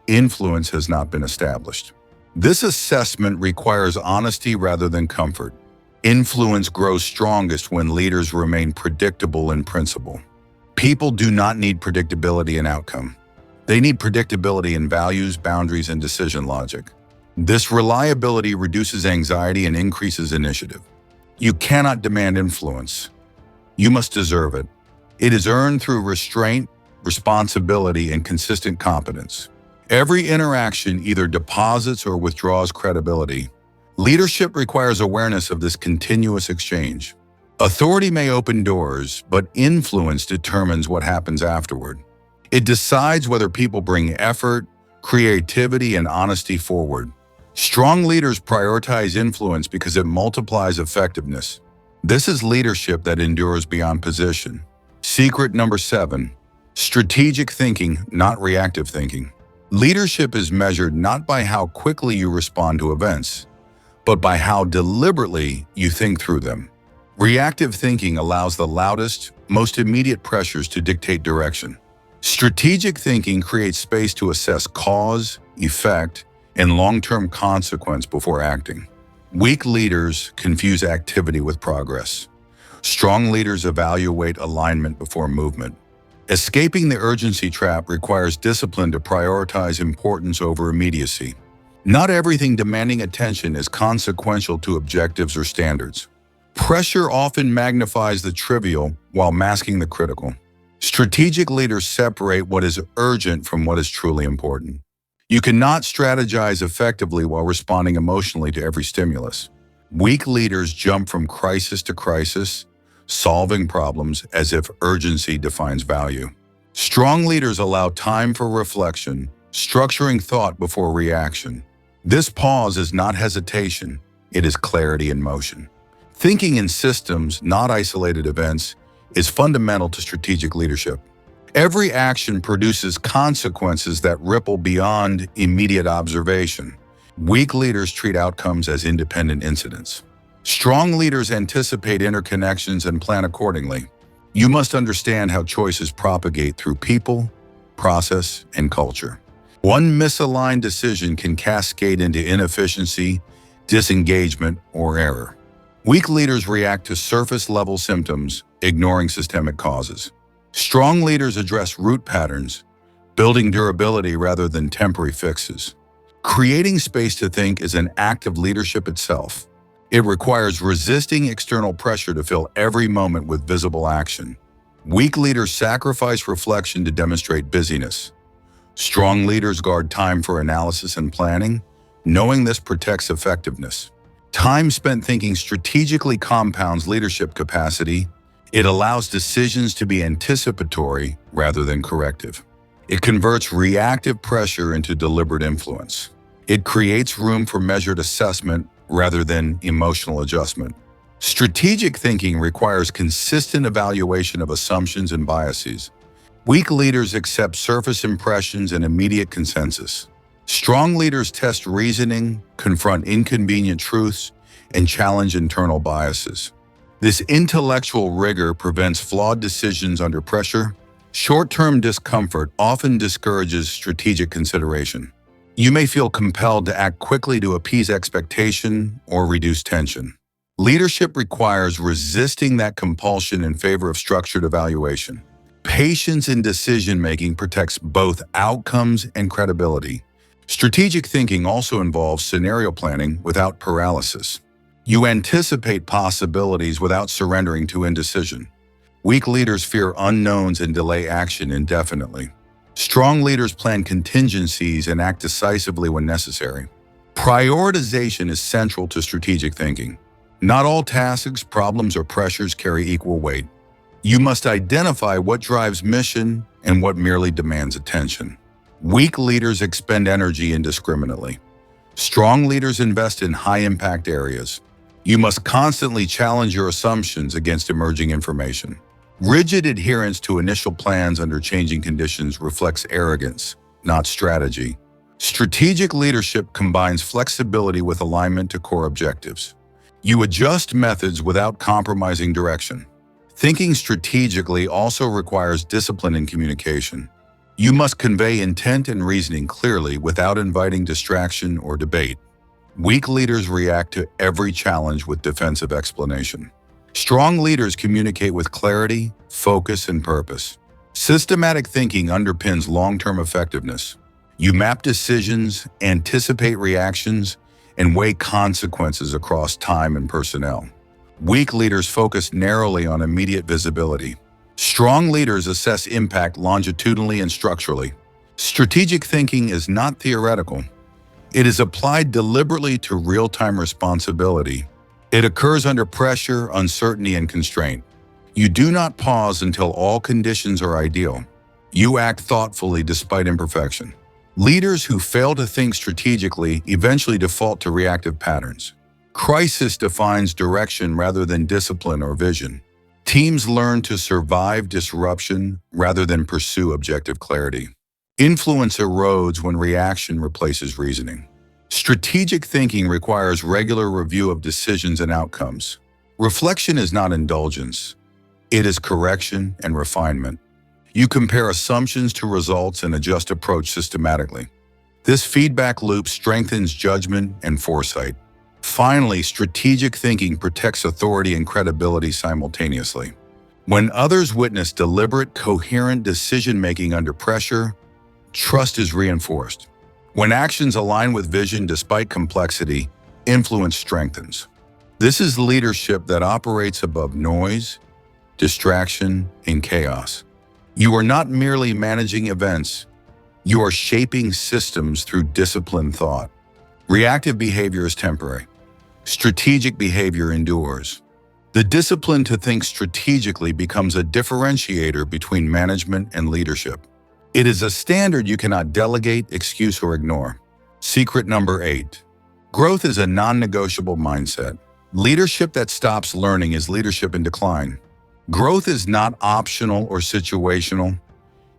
influence has not been established. This assessment requires honesty rather than comfort. Influence grows strongest when leaders remain predictable in principle. People do not need predictability in outcome. They need predictability in values, boundaries, and decision logic. This reliability reduces anxiety and increases initiative. You cannot demand influence. You must deserve it. It is earned through restraint, responsibility, and consistent competence. Every interaction either deposits or withdraws credibility. Leadership requires awareness of this continuous exchange. Authority may open doors, but influence determines what happens afterward. It decides whether people bring effort, creativity, and honesty forward. Strong leaders prioritize influence because it multiplies effectiveness. This is leadership that endures beyond position. Secret number 7, strategic thinking, not reactive thinking. Leadership is measured not by how quickly you respond to events, but by how deliberately you think through them. Reactive thinking allows the loudest, most immediate pressures to dictate direction. Strategic thinking creates space to assess cause, effect, and long-term consequence before acting. Weak leaders confuse activity with progress. Strong leaders evaluate alignment before movement. Escaping the urgency trap requires discipline to prioritize importance over immediacy. Not everything demanding attention is consequential to objectives or standards. Pressure often magnifies the trivial while masking the critical. Strategic leaders separate what is urgent from what is truly important. You cannot strategize effectively while responding emotionally to every stimulus. Weak leaders jump from crisis to crisis, solving problems as if urgency defines value. Strong leaders allow time for reflection, structuring thought before reaction. This pause is not hesitation, it is clarity in motion. Thinking in systems, not isolated events, is fundamental to strategic leadership. Every action produces consequences that ripple beyond immediate observation. Weak leaders treat outcomes as independent incidents. Strong leaders anticipate interconnections and plan accordingly. You must understand how choices propagate through people, process, and culture. One misaligned decision can cascade into inefficiency, disengagement, or error. Weak leaders react to surface-level symptoms, ignoring systemic causes. Strong leaders address root patterns, building durability rather than temporary fixes. Creating space to think is an act of leadership itself. It requires resisting external pressure to fill every moment with visible action. Weak leaders sacrifice reflection to demonstrate busyness. Strong leaders guard time for analysis and planning, knowing this protects effectiveness. Time spent thinking strategically compounds leadership capacity. It allows decisions to be anticipatory rather than corrective. It converts reactive pressure into deliberate influence. It creates room for measured assessment rather than emotional adjustment. Strategic thinking requires consistent evaluation of assumptions and biases. Weak leaders accept surface impressions and immediate consensus. Strong leaders test reasoning, confront inconvenient truths, and challenge internal biases. This intellectual rigor prevents flawed decisions under pressure. Short-term discomfort often discourages strategic consideration. You may feel compelled to act quickly to appease expectation or reduce tension. Leadership requires resisting that compulsion in favor of structured evaluation. Patience in decision-making protects both outcomes and credibility. Strategic thinking also involves scenario planning without paralysis. You anticipate possibilities without surrendering to indecision. Weak leaders fear unknowns and delay action indefinitely. Strong leaders plan contingencies and act decisively when necessary. Prioritization is central to strategic thinking. Not all tasks, problems, or pressures carry equal weight. You must identify what drives mission and what merely demands attention. Weak leaders expend energy indiscriminately. Strong leaders invest in high-impact areas. You must constantly challenge your assumptions against emerging information. Rigid adherence to initial plans under changing conditions reflects arrogance, not strategy. Strategic leadership combines flexibility with alignment to core objectives. You adjust methods without compromising direction. Thinking strategically also requires discipline in communication. You must convey intent and reasoning clearly without inviting distraction or debate. Weak leaders react to every challenge with defensive explanation. Strong leaders communicate with clarity, focus, and purpose. Systematic thinking underpins long-term effectiveness. You map decisions, anticipate reactions, and weigh consequences across time and personnel. Weak leaders focus narrowly on immediate visibility. Strong leaders assess impact longitudinally and structurally. Strategic thinking is not theoretical. It is applied deliberately to real-time responsibility. It occurs under pressure, uncertainty, and constraint. You do not pause until all conditions are ideal. You act thoughtfully despite imperfection. Leaders who fail to think strategically eventually default to reactive patterns. Crisis defines direction rather than discipline or vision. Teams learn to survive disruption rather than pursue objective clarity. Influence erodes when reaction replaces reasoning. Strategic thinking requires regular review of decisions and outcomes. Reflection is not indulgence. It is correction and refinement. You compare assumptions to results and adjust approach systematically. This feedback loop strengthens judgment and foresight. Finally, strategic thinking protects authority and credibility simultaneously. When others witness deliberate, coherent decision-making under pressure, trust is reinforced. When actions align with vision despite complexity, influence strengthens. This is leadership that operates above noise, distraction, and chaos. You are not merely managing events, you are shaping systems through disciplined thought. Reactive behavior is temporary. Strategic behavior endures. The discipline to think strategically becomes a differentiator between management and leadership. It is a standard you cannot delegate, excuse, or ignore. Secret number 8. Growth is a non-negotiable mindset. Leadership that stops learning is leadership in decline. Growth is not optional or situational.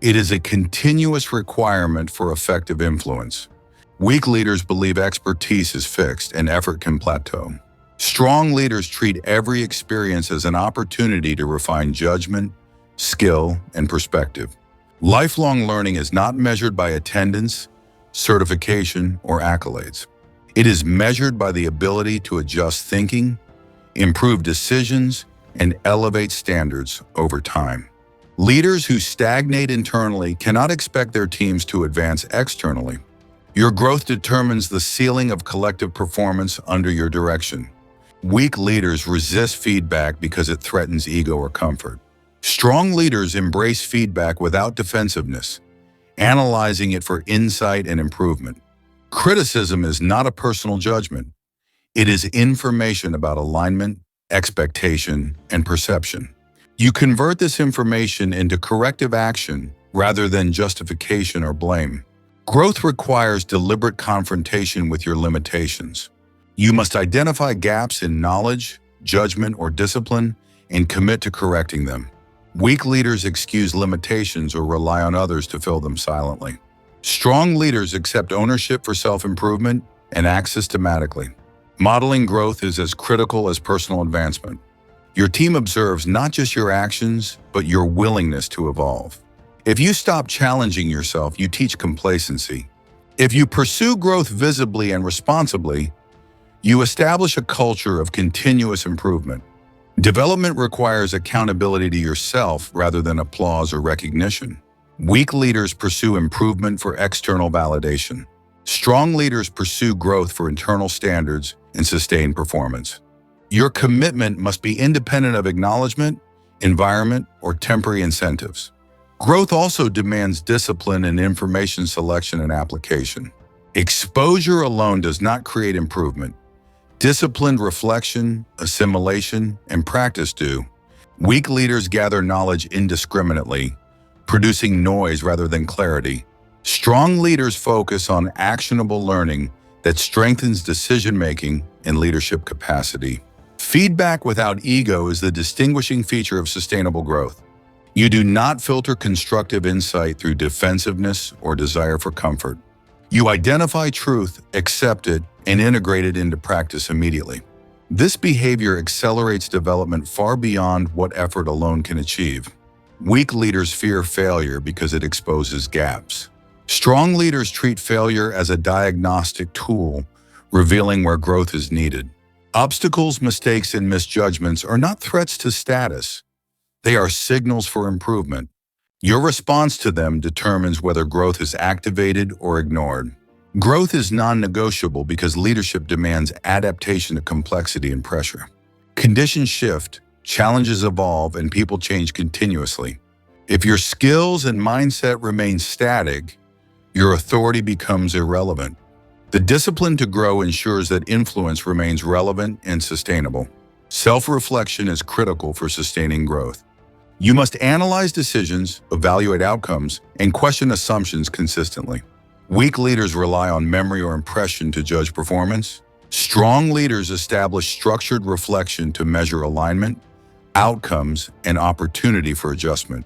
It is a continuous requirement for effective influence. Weak leaders believe expertise is fixed and effort can plateau. Strong leaders treat every experience as an opportunity to refine judgment, skill, and perspective. Lifelong learning is not measured by attendance, certification, or accolades. It is measured by the ability to adjust thinking, improve decisions, and elevate standards over time. Leaders who stagnate internally cannot expect their teams to advance externally. Your growth determines the ceiling of collective performance under your direction. Weak leaders resist feedback because it threatens ego or comfort. Strong leaders embrace feedback without defensiveness, analyzing it for insight and improvement. Criticism is not a personal judgment. It is information about alignment, expectation, and perception. You convert this information into corrective action rather than justification or blame. Growth requires deliberate confrontation with your limitations. You must identify gaps in knowledge, judgment, or discipline and commit to correcting them. Weak leaders excuse limitations or rely on others to fill them silently. Strong leaders accept ownership for self-improvement and act systematically. Modeling growth is as critical as personal advancement. Your team observes not just your actions, but your willingness to evolve. If you stop challenging yourself, you teach complacency. If you pursue growth visibly and responsibly, you establish a culture of continuous improvement. Development requires accountability to yourself rather than applause or recognition. Weak leaders pursue improvement for external validation. Strong leaders pursue growth for internal standards and sustained performance. Your commitment must be independent of acknowledgement, environment, or temporary incentives. Growth also demands discipline in information selection and application. Exposure alone does not create improvement. Disciplined reflection, assimilation, and practice do. Weak leaders gather knowledge indiscriminately, producing noise rather than clarity. Strong leaders focus on actionable learning that strengthens decision-making and leadership capacity. Feedback without ego is the distinguishing feature of sustainable growth. You do not filter constructive insight through defensiveness or desire for comfort. You identify truth, accept it, and integrate it into practice immediately. This behavior accelerates development far beyond what effort alone can achieve. Weak leaders fear failure because it exposes gaps. Strong leaders treat failure as a diagnostic tool, revealing where growth is needed. Obstacles, mistakes, and misjudgments are not threats to status. They are signals for improvement. Your response to them determines whether growth is activated or ignored. Growth is non-negotiable because leadership demands adaptation to complexity and pressure. Conditions shift, challenges evolve, and people change continuously. If your skills and mindset remain static, your authority becomes irrelevant. The discipline to grow ensures that influence remains relevant and sustainable. Self-reflection is critical for sustaining growth. You must analyze decisions, evaluate outcomes, and question assumptions consistently. Weak leaders rely on memory or impression to judge performance. Strong leaders establish structured reflection to measure alignment, outcomes, and opportunity for adjustment.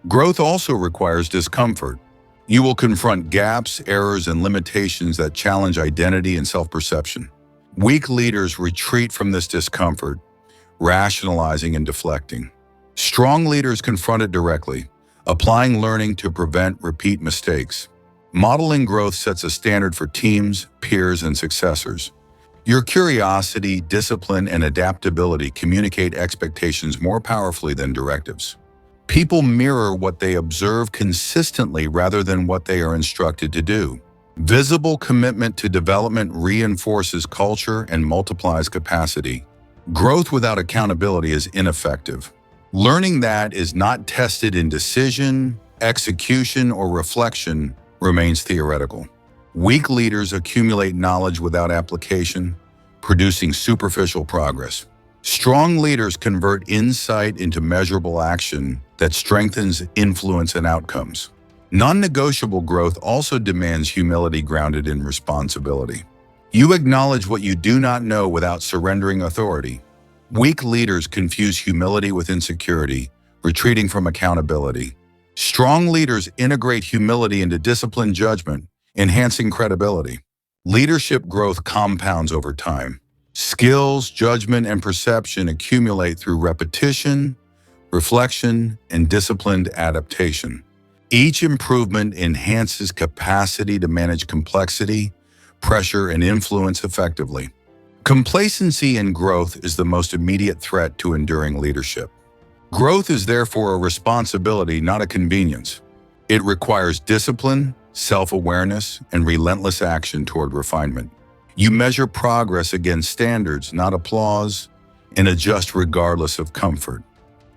Growth also requires discomfort. You will confront gaps, errors, and limitations that challenge identity and self-perception. Weak leaders retreat from this discomfort, rationalizing and deflecting. Strong leaders confront it directly, applying learning to prevent repeat mistakes. Modeling growth sets a standard for teams, peers, and successors. Your curiosity, discipline, and adaptability communicate expectations more powerfully than directives. People mirror what they observe consistently rather than what they are instructed to do. Visible commitment to development reinforces culture and multiplies capacity. Growth without accountability is ineffective. Learning that is not tested in decision, execution, or reflection remains theoretical. Weak leaders accumulate knowledge without application, producing superficial progress. Strong leaders convert insight into measurable action that strengthens influence and outcomes. Non-negotiable growth also demands humility grounded in responsibility. You acknowledge what you do not know without surrendering authority. Weak leaders confuse humility with insecurity, retreating from accountability. Strong leaders integrate humility into disciplined judgment, enhancing credibility. Leadership growth compounds over time. Skills, judgment, and perception accumulate through repetition, reflection, and disciplined adaptation. Each improvement enhances capacity to manage complexity, pressure, and influence effectively. Complacency in growth is the most immediate threat to enduring leadership. Growth is therefore a responsibility, not a convenience. It requires discipline, self-awareness, and relentless action toward refinement. You measure progress against standards, not applause, and adjust regardless of comfort.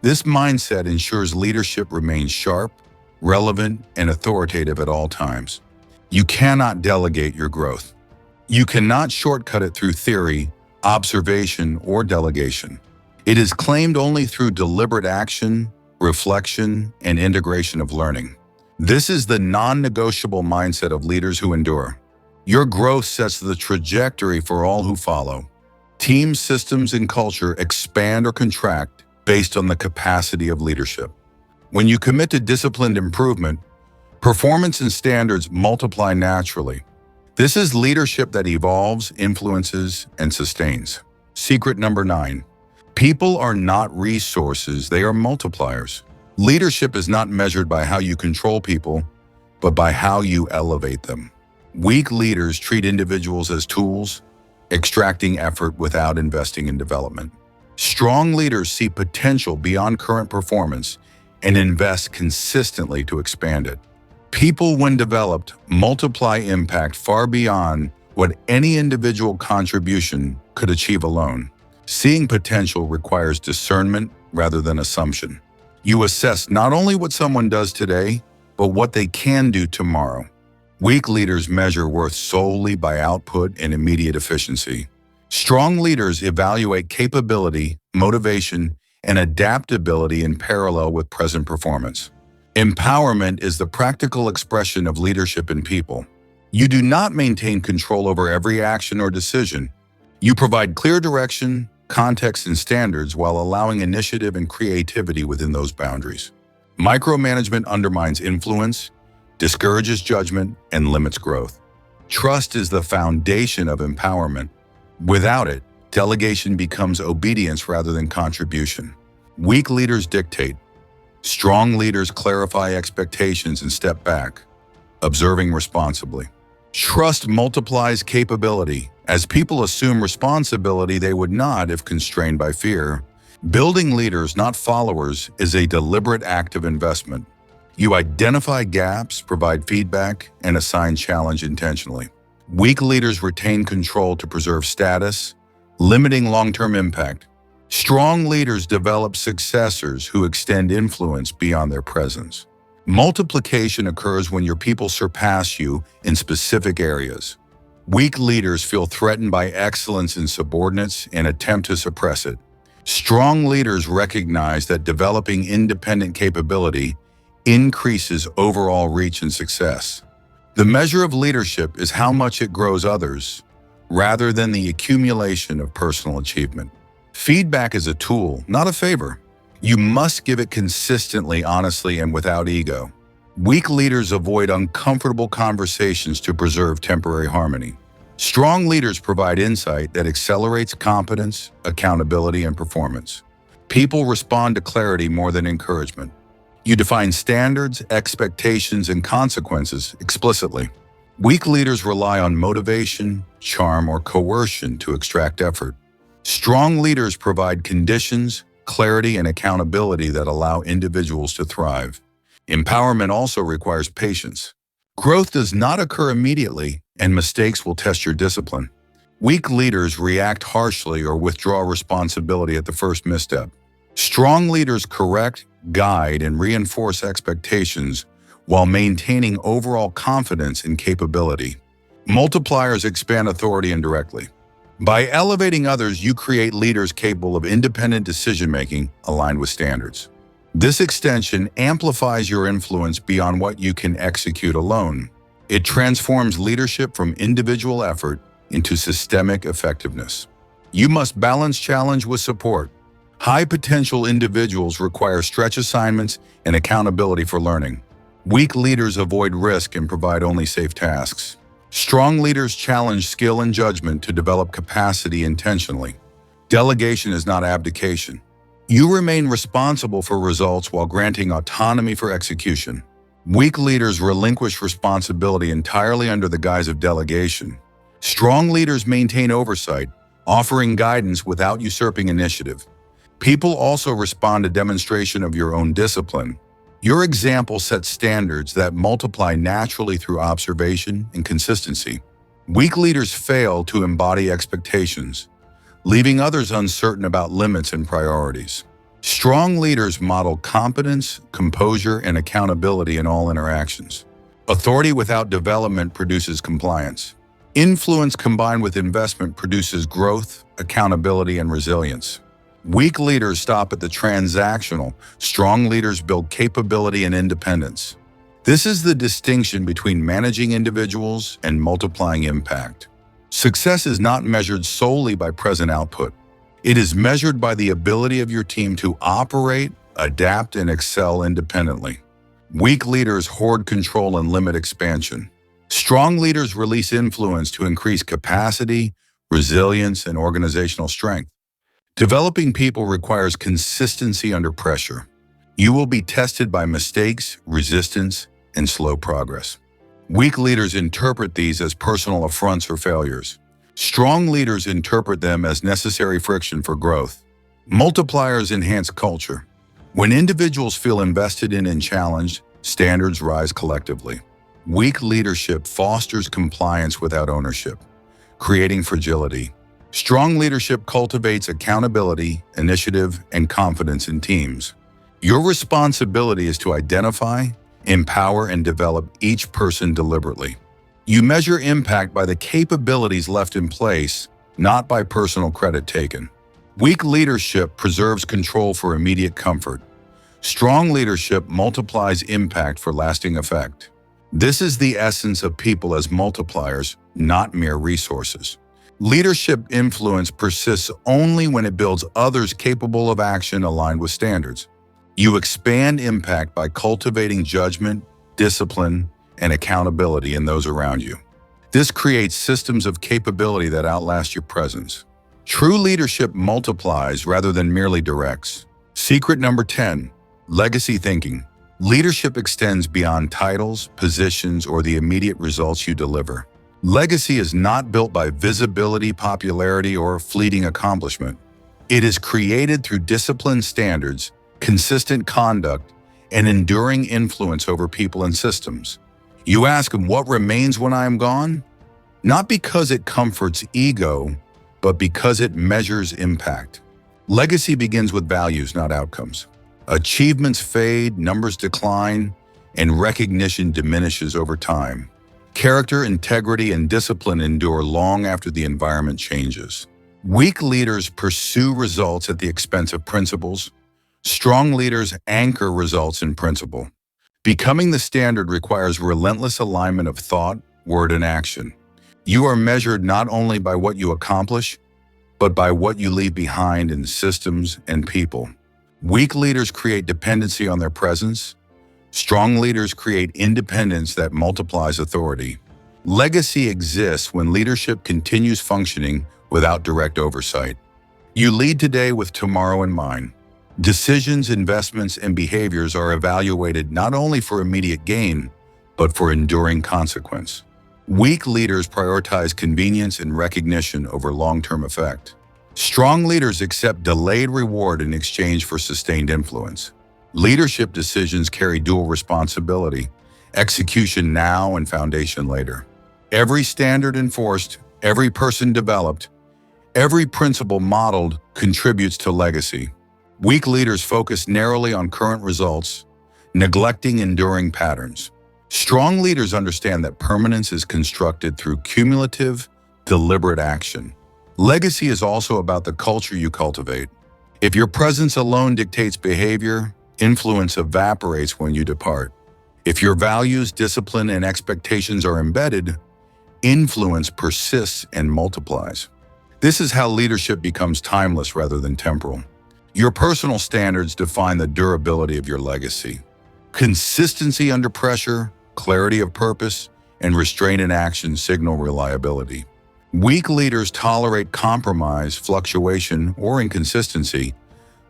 This mindset ensures leadership remains sharp, relevant, and authoritative at all times. You cannot delegate your growth. You cannot shortcut it through theory, observation, or delegation. It is claimed only through deliberate action, reflection, and integration of learning. This is the non-negotiable mindset of leaders who endure. Your growth sets the trajectory for all who follow. Team systems and culture expand or contract based on the capacity of leadership. When you commit to disciplined improvement, performance and standards multiply naturally. This is leadership that evolves, influences, and sustains. Secret number 9. People are not resources, they are multipliers. Leadership is not measured by how you control people, but by how you elevate them. Weak leaders treat individuals as tools, extracting effort without investing in development. Strong leaders see potential beyond current performance and invest consistently to expand it. People, when developed, multiply impact far beyond what any individual contribution could achieve alone. Seeing potential requires discernment rather than assumption. You assess not only what someone does today, but what they can do tomorrow. Weak leaders measure worth solely by output and immediate efficiency. Strong leaders evaluate capability, motivation, and adaptability in parallel with present performance. Empowerment is the practical expression of leadership in people. You do not maintain control over every action or decision. You provide clear direction, context, and standards while allowing initiative and creativity within those boundaries. Micromanagement undermines influence, discourages judgment, and limits growth. Trust is the foundation of empowerment. Without it, delegation becomes obedience rather than contribution. Weak leaders dictate. Strong leaders clarify expectations and step back, observing responsibly. Trust multiplies capability. As people assume responsibility they would not if constrained by fear. Building leaders, not followers, is a deliberate act of investment. You identify gaps, provide feedback, and assign challenge intentionally. Weak leaders retain control to preserve status, limiting long-term impact. Strong leaders develop successors who extend influence beyond their presence. Multiplication occurs when your people surpass you in specific areas. Weak leaders feel threatened by excellence in subordinates and attempt to suppress it. Strong leaders recognize that developing independent capability increases overall reach and success. The measure of leadership is how much it grows others, rather than the accumulation of personal achievement. Feedback is a tool, not a favor. You must give it consistently, honestly, and without ego. Weak leaders avoid uncomfortable conversations to preserve temporary harmony. Strong leaders provide insight that accelerates competence, accountability, and performance. People respond to clarity more than encouragement. You define standards, expectations, and consequences explicitly. Weak leaders rely on motivation, charm, or coercion to extract effort. Strong leaders provide conditions, clarity, and accountability that allow individuals to thrive. Empowerment also requires patience. Growth does not occur immediately, and mistakes will test your discipline. Weak leaders react harshly or withdraw responsibility at the first misstep. Strong leaders correct, guide, and reinforce expectations while maintaining overall confidence and capability. Multipliers expand authority indirectly. By elevating others, you create leaders capable of independent decision-making aligned with standards. This extension amplifies your influence beyond what you can execute alone. It transforms leadership from individual effort into systemic effectiveness. You must balance challenge with support. High-potential individuals require stretch assignments and accountability for learning. Weak leaders avoid risk and provide only safe tasks. Strong leaders challenge skill and judgment to develop capacity intentionally. Delegation is not abdication. You remain responsible for results while granting autonomy for execution. Weak leaders relinquish responsibility entirely under the guise of delegation. Strong leaders maintain oversight, offering guidance without usurping initiative. People also respond to demonstration of your own discipline. Your example sets standards that multiply naturally through observation and consistency. Weak leaders fail to embody expectations, leaving others uncertain about limits and priorities. Strong leaders model competence, composure, and accountability in all interactions. Authority without development produces compliance. Influence combined with investment produces growth, accountability, and resilience. Weak leaders stop at the transactional. Strong leaders build capability and independence. This is the distinction between managing individuals and multiplying impact. Success is not measured solely by present output. It is measured by the ability of your team to operate, adapt, and excel independently. Weak leaders hoard control and limit expansion. Strong leaders release influence to increase capacity, resilience, and organizational strength. Developing people requires consistency under pressure. You will be tested by mistakes, resistance, and slow progress. Weak leaders interpret these as personal affronts or failures. Strong leaders interpret them as necessary friction for growth. Multipliers enhance culture. When individuals feel invested in and challenged, standards rise collectively. Weak leadership fosters compliance without ownership, creating fragility. Strong leadership cultivates accountability, initiative, and confidence in teams. Your responsibility is to identify, empower, and develop each person deliberately. You measure impact by the capabilities left in place, not by personal credit taken. Weak leadership preserves control for immediate comfort. Strong leadership multiplies impact for lasting effect. This is the essence of people as multipliers, not mere resources. Leadership influence persists only when it builds others capable of action aligned with standards. You expand impact by cultivating judgment, discipline, and accountability in those around you. This creates systems of capability that outlast your presence. True leadership multiplies rather than merely directs. Secret number 10, legacy thinking. Leadership extends beyond titles, positions, or the immediate results you deliver. Legacy is not built by visibility, popularity, or fleeting accomplishment. It is created through disciplined standards, consistent conduct, and enduring influence over people and systems. You ask, what remains when I am gone? Not because it comforts ego, but because it measures impact. Legacy begins with values, not outcomes. Achievements fade, numbers decline, and recognition diminishes over time. Character, integrity, and discipline endure long after the environment changes. Weak leaders pursue results at the expense of principles. Strong leaders anchor results in principle. Becoming the standard requires relentless alignment of thought, word, and action. You are measured not only by what you accomplish, but by what you leave behind in systems and people. Weak leaders create dependency on their presence. Strong leaders create independence that multiplies authority. Legacy exists when leadership continues functioning without direct oversight. You lead today with tomorrow in mind. Decisions, investments, and behaviors are evaluated not only for immediate gain, but for enduring consequence. Weak leaders prioritize convenience and recognition over long-term effect. Strong leaders accept delayed reward in exchange for sustained influence. Leadership decisions carry dual responsibility, execution now and foundation later. Every standard enforced, every person developed, every principle modeled contributes to legacy. Weak leaders focus narrowly on current results, neglecting enduring patterns. Strong leaders understand that permanence is constructed through cumulative, deliberate action. Legacy is also about the culture you cultivate. If your presence alone dictates behavior, influence evaporates when you depart. If your values, discipline, and expectations are embedded, influence persists and multiplies. This is how leadership becomes timeless rather than temporal. Your personal standards define the durability of your legacy. Consistency under pressure, clarity of purpose, and restraint in action signal reliability. Weak leaders tolerate compromise, fluctuation, or inconsistency,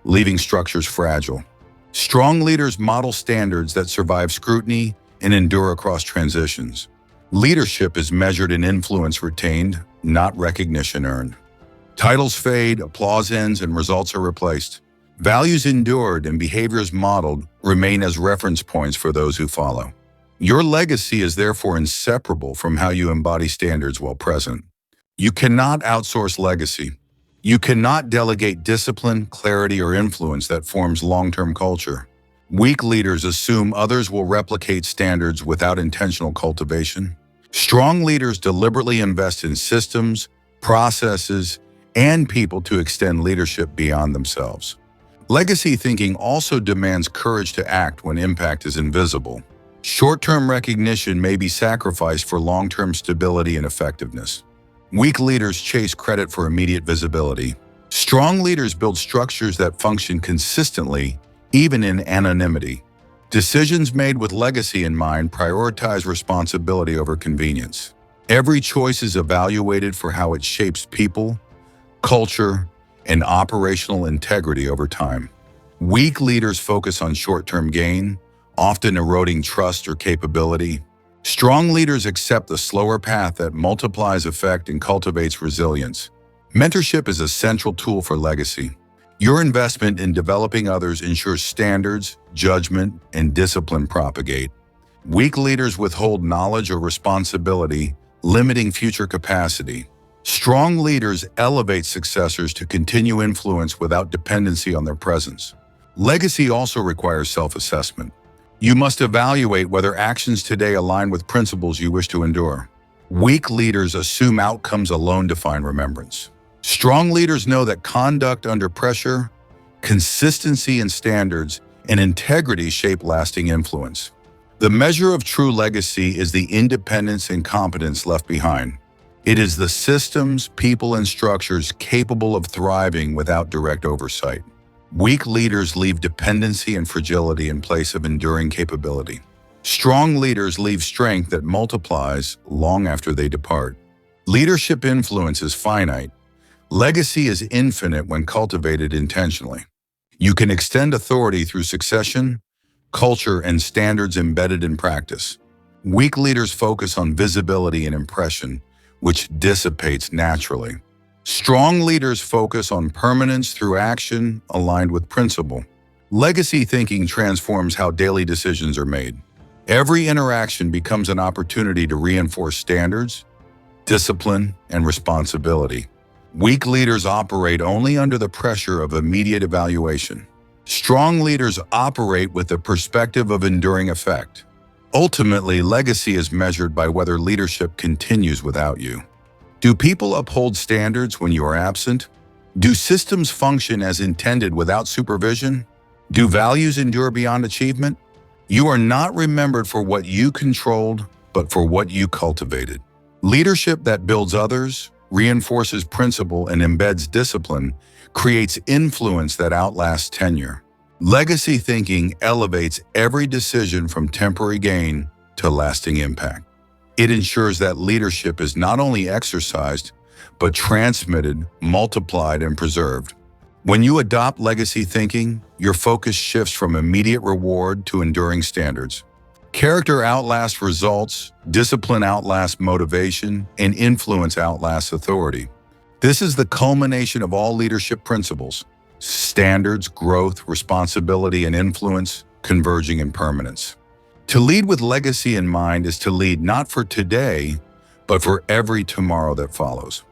leaving structures fragile. Strong leaders model standards that survive scrutiny, and endure across transitions. Leadership is measured in influence retained, not recognition earned. Titles fade, applause ends, and results are replaced. Values endured and behaviors modeled remain as reference points for those who follow. Your legacy is therefore inseparable from how you embody standards while present. You cannot outsource legacy. You cannot delegate discipline, clarity, or influence that forms long-term culture. Weak leaders assume others will replicate standards without intentional cultivation. Strong leaders deliberately invest in systems, processes, and people to extend leadership beyond themselves. Legacy thinking also demands courage to act when impact is invisible. Short-term recognition may be sacrificed for long-term stability and effectiveness. Weak leaders chase credit for immediate visibility. Strong leaders build structures that function consistently, even in anonymity. Decisions made with legacy in mind prioritize responsibility over convenience. Every choice is evaluated for how it shapes people, culture, and operational integrity over time. Weak leaders focus on short-term gain, often eroding trust or capability. Strong leaders accept the slower path that multiplies effect and cultivates resilience. Mentorship is a central tool for legacy. Your investment in developing others ensures standards, judgment, and discipline propagate. Weak leaders withhold knowledge or responsibility, limiting future capacity. Strong leaders elevate successors to continue influence without dependency on their presence. Legacy also requires self-assessment. You must evaluate whether actions today align with principles you wish to endure. Weak leaders assume outcomes alone define remembrance. Strong leaders know that conduct under pressure, consistency in standards, and integrity shape lasting influence. The measure of true legacy is the independence and competence left behind. It is the systems, people, and structures capable of thriving without direct oversight. Weak leaders leave dependency and fragility in place of enduring capability. Strong leaders leave strength that multiplies long after they depart. Leadership influence is finite. Legacy is infinite when cultivated intentionally. You can extend authority through succession, culture, and standards embedded in practice. Weak leaders focus on visibility and impression, which dissipates naturally. Strong leaders focus on permanence through action aligned with principle. Legacy thinking transforms how daily decisions are made. Every interaction becomes an opportunity to reinforce standards, discipline, and responsibility. Weak leaders operate only under the pressure of immediate evaluation. Strong leaders operate with the perspective of enduring effect. Ultimately, legacy is measured by whether leadership continues without you. Do people uphold standards when you are absent? Do systems function as intended without supervision? Do values endure beyond achievement? You are not remembered for what you controlled, but for what you cultivated. Leadership that builds others, reinforces principle, and embeds discipline creates influence that outlasts tenure. Legacy thinking elevates every decision from temporary gain to lasting impact. It ensures that leadership is not only exercised, but transmitted, multiplied, and preserved. When you adopt legacy thinking, your focus shifts from immediate reward to enduring standards. Character outlasts results, discipline outlasts motivation, and influence outlasts authority. This is the culmination of all leadership principles: standards, growth, responsibility, and influence converging in permanence. To lead with legacy in mind is to lead not for today, but for every tomorrow that follows.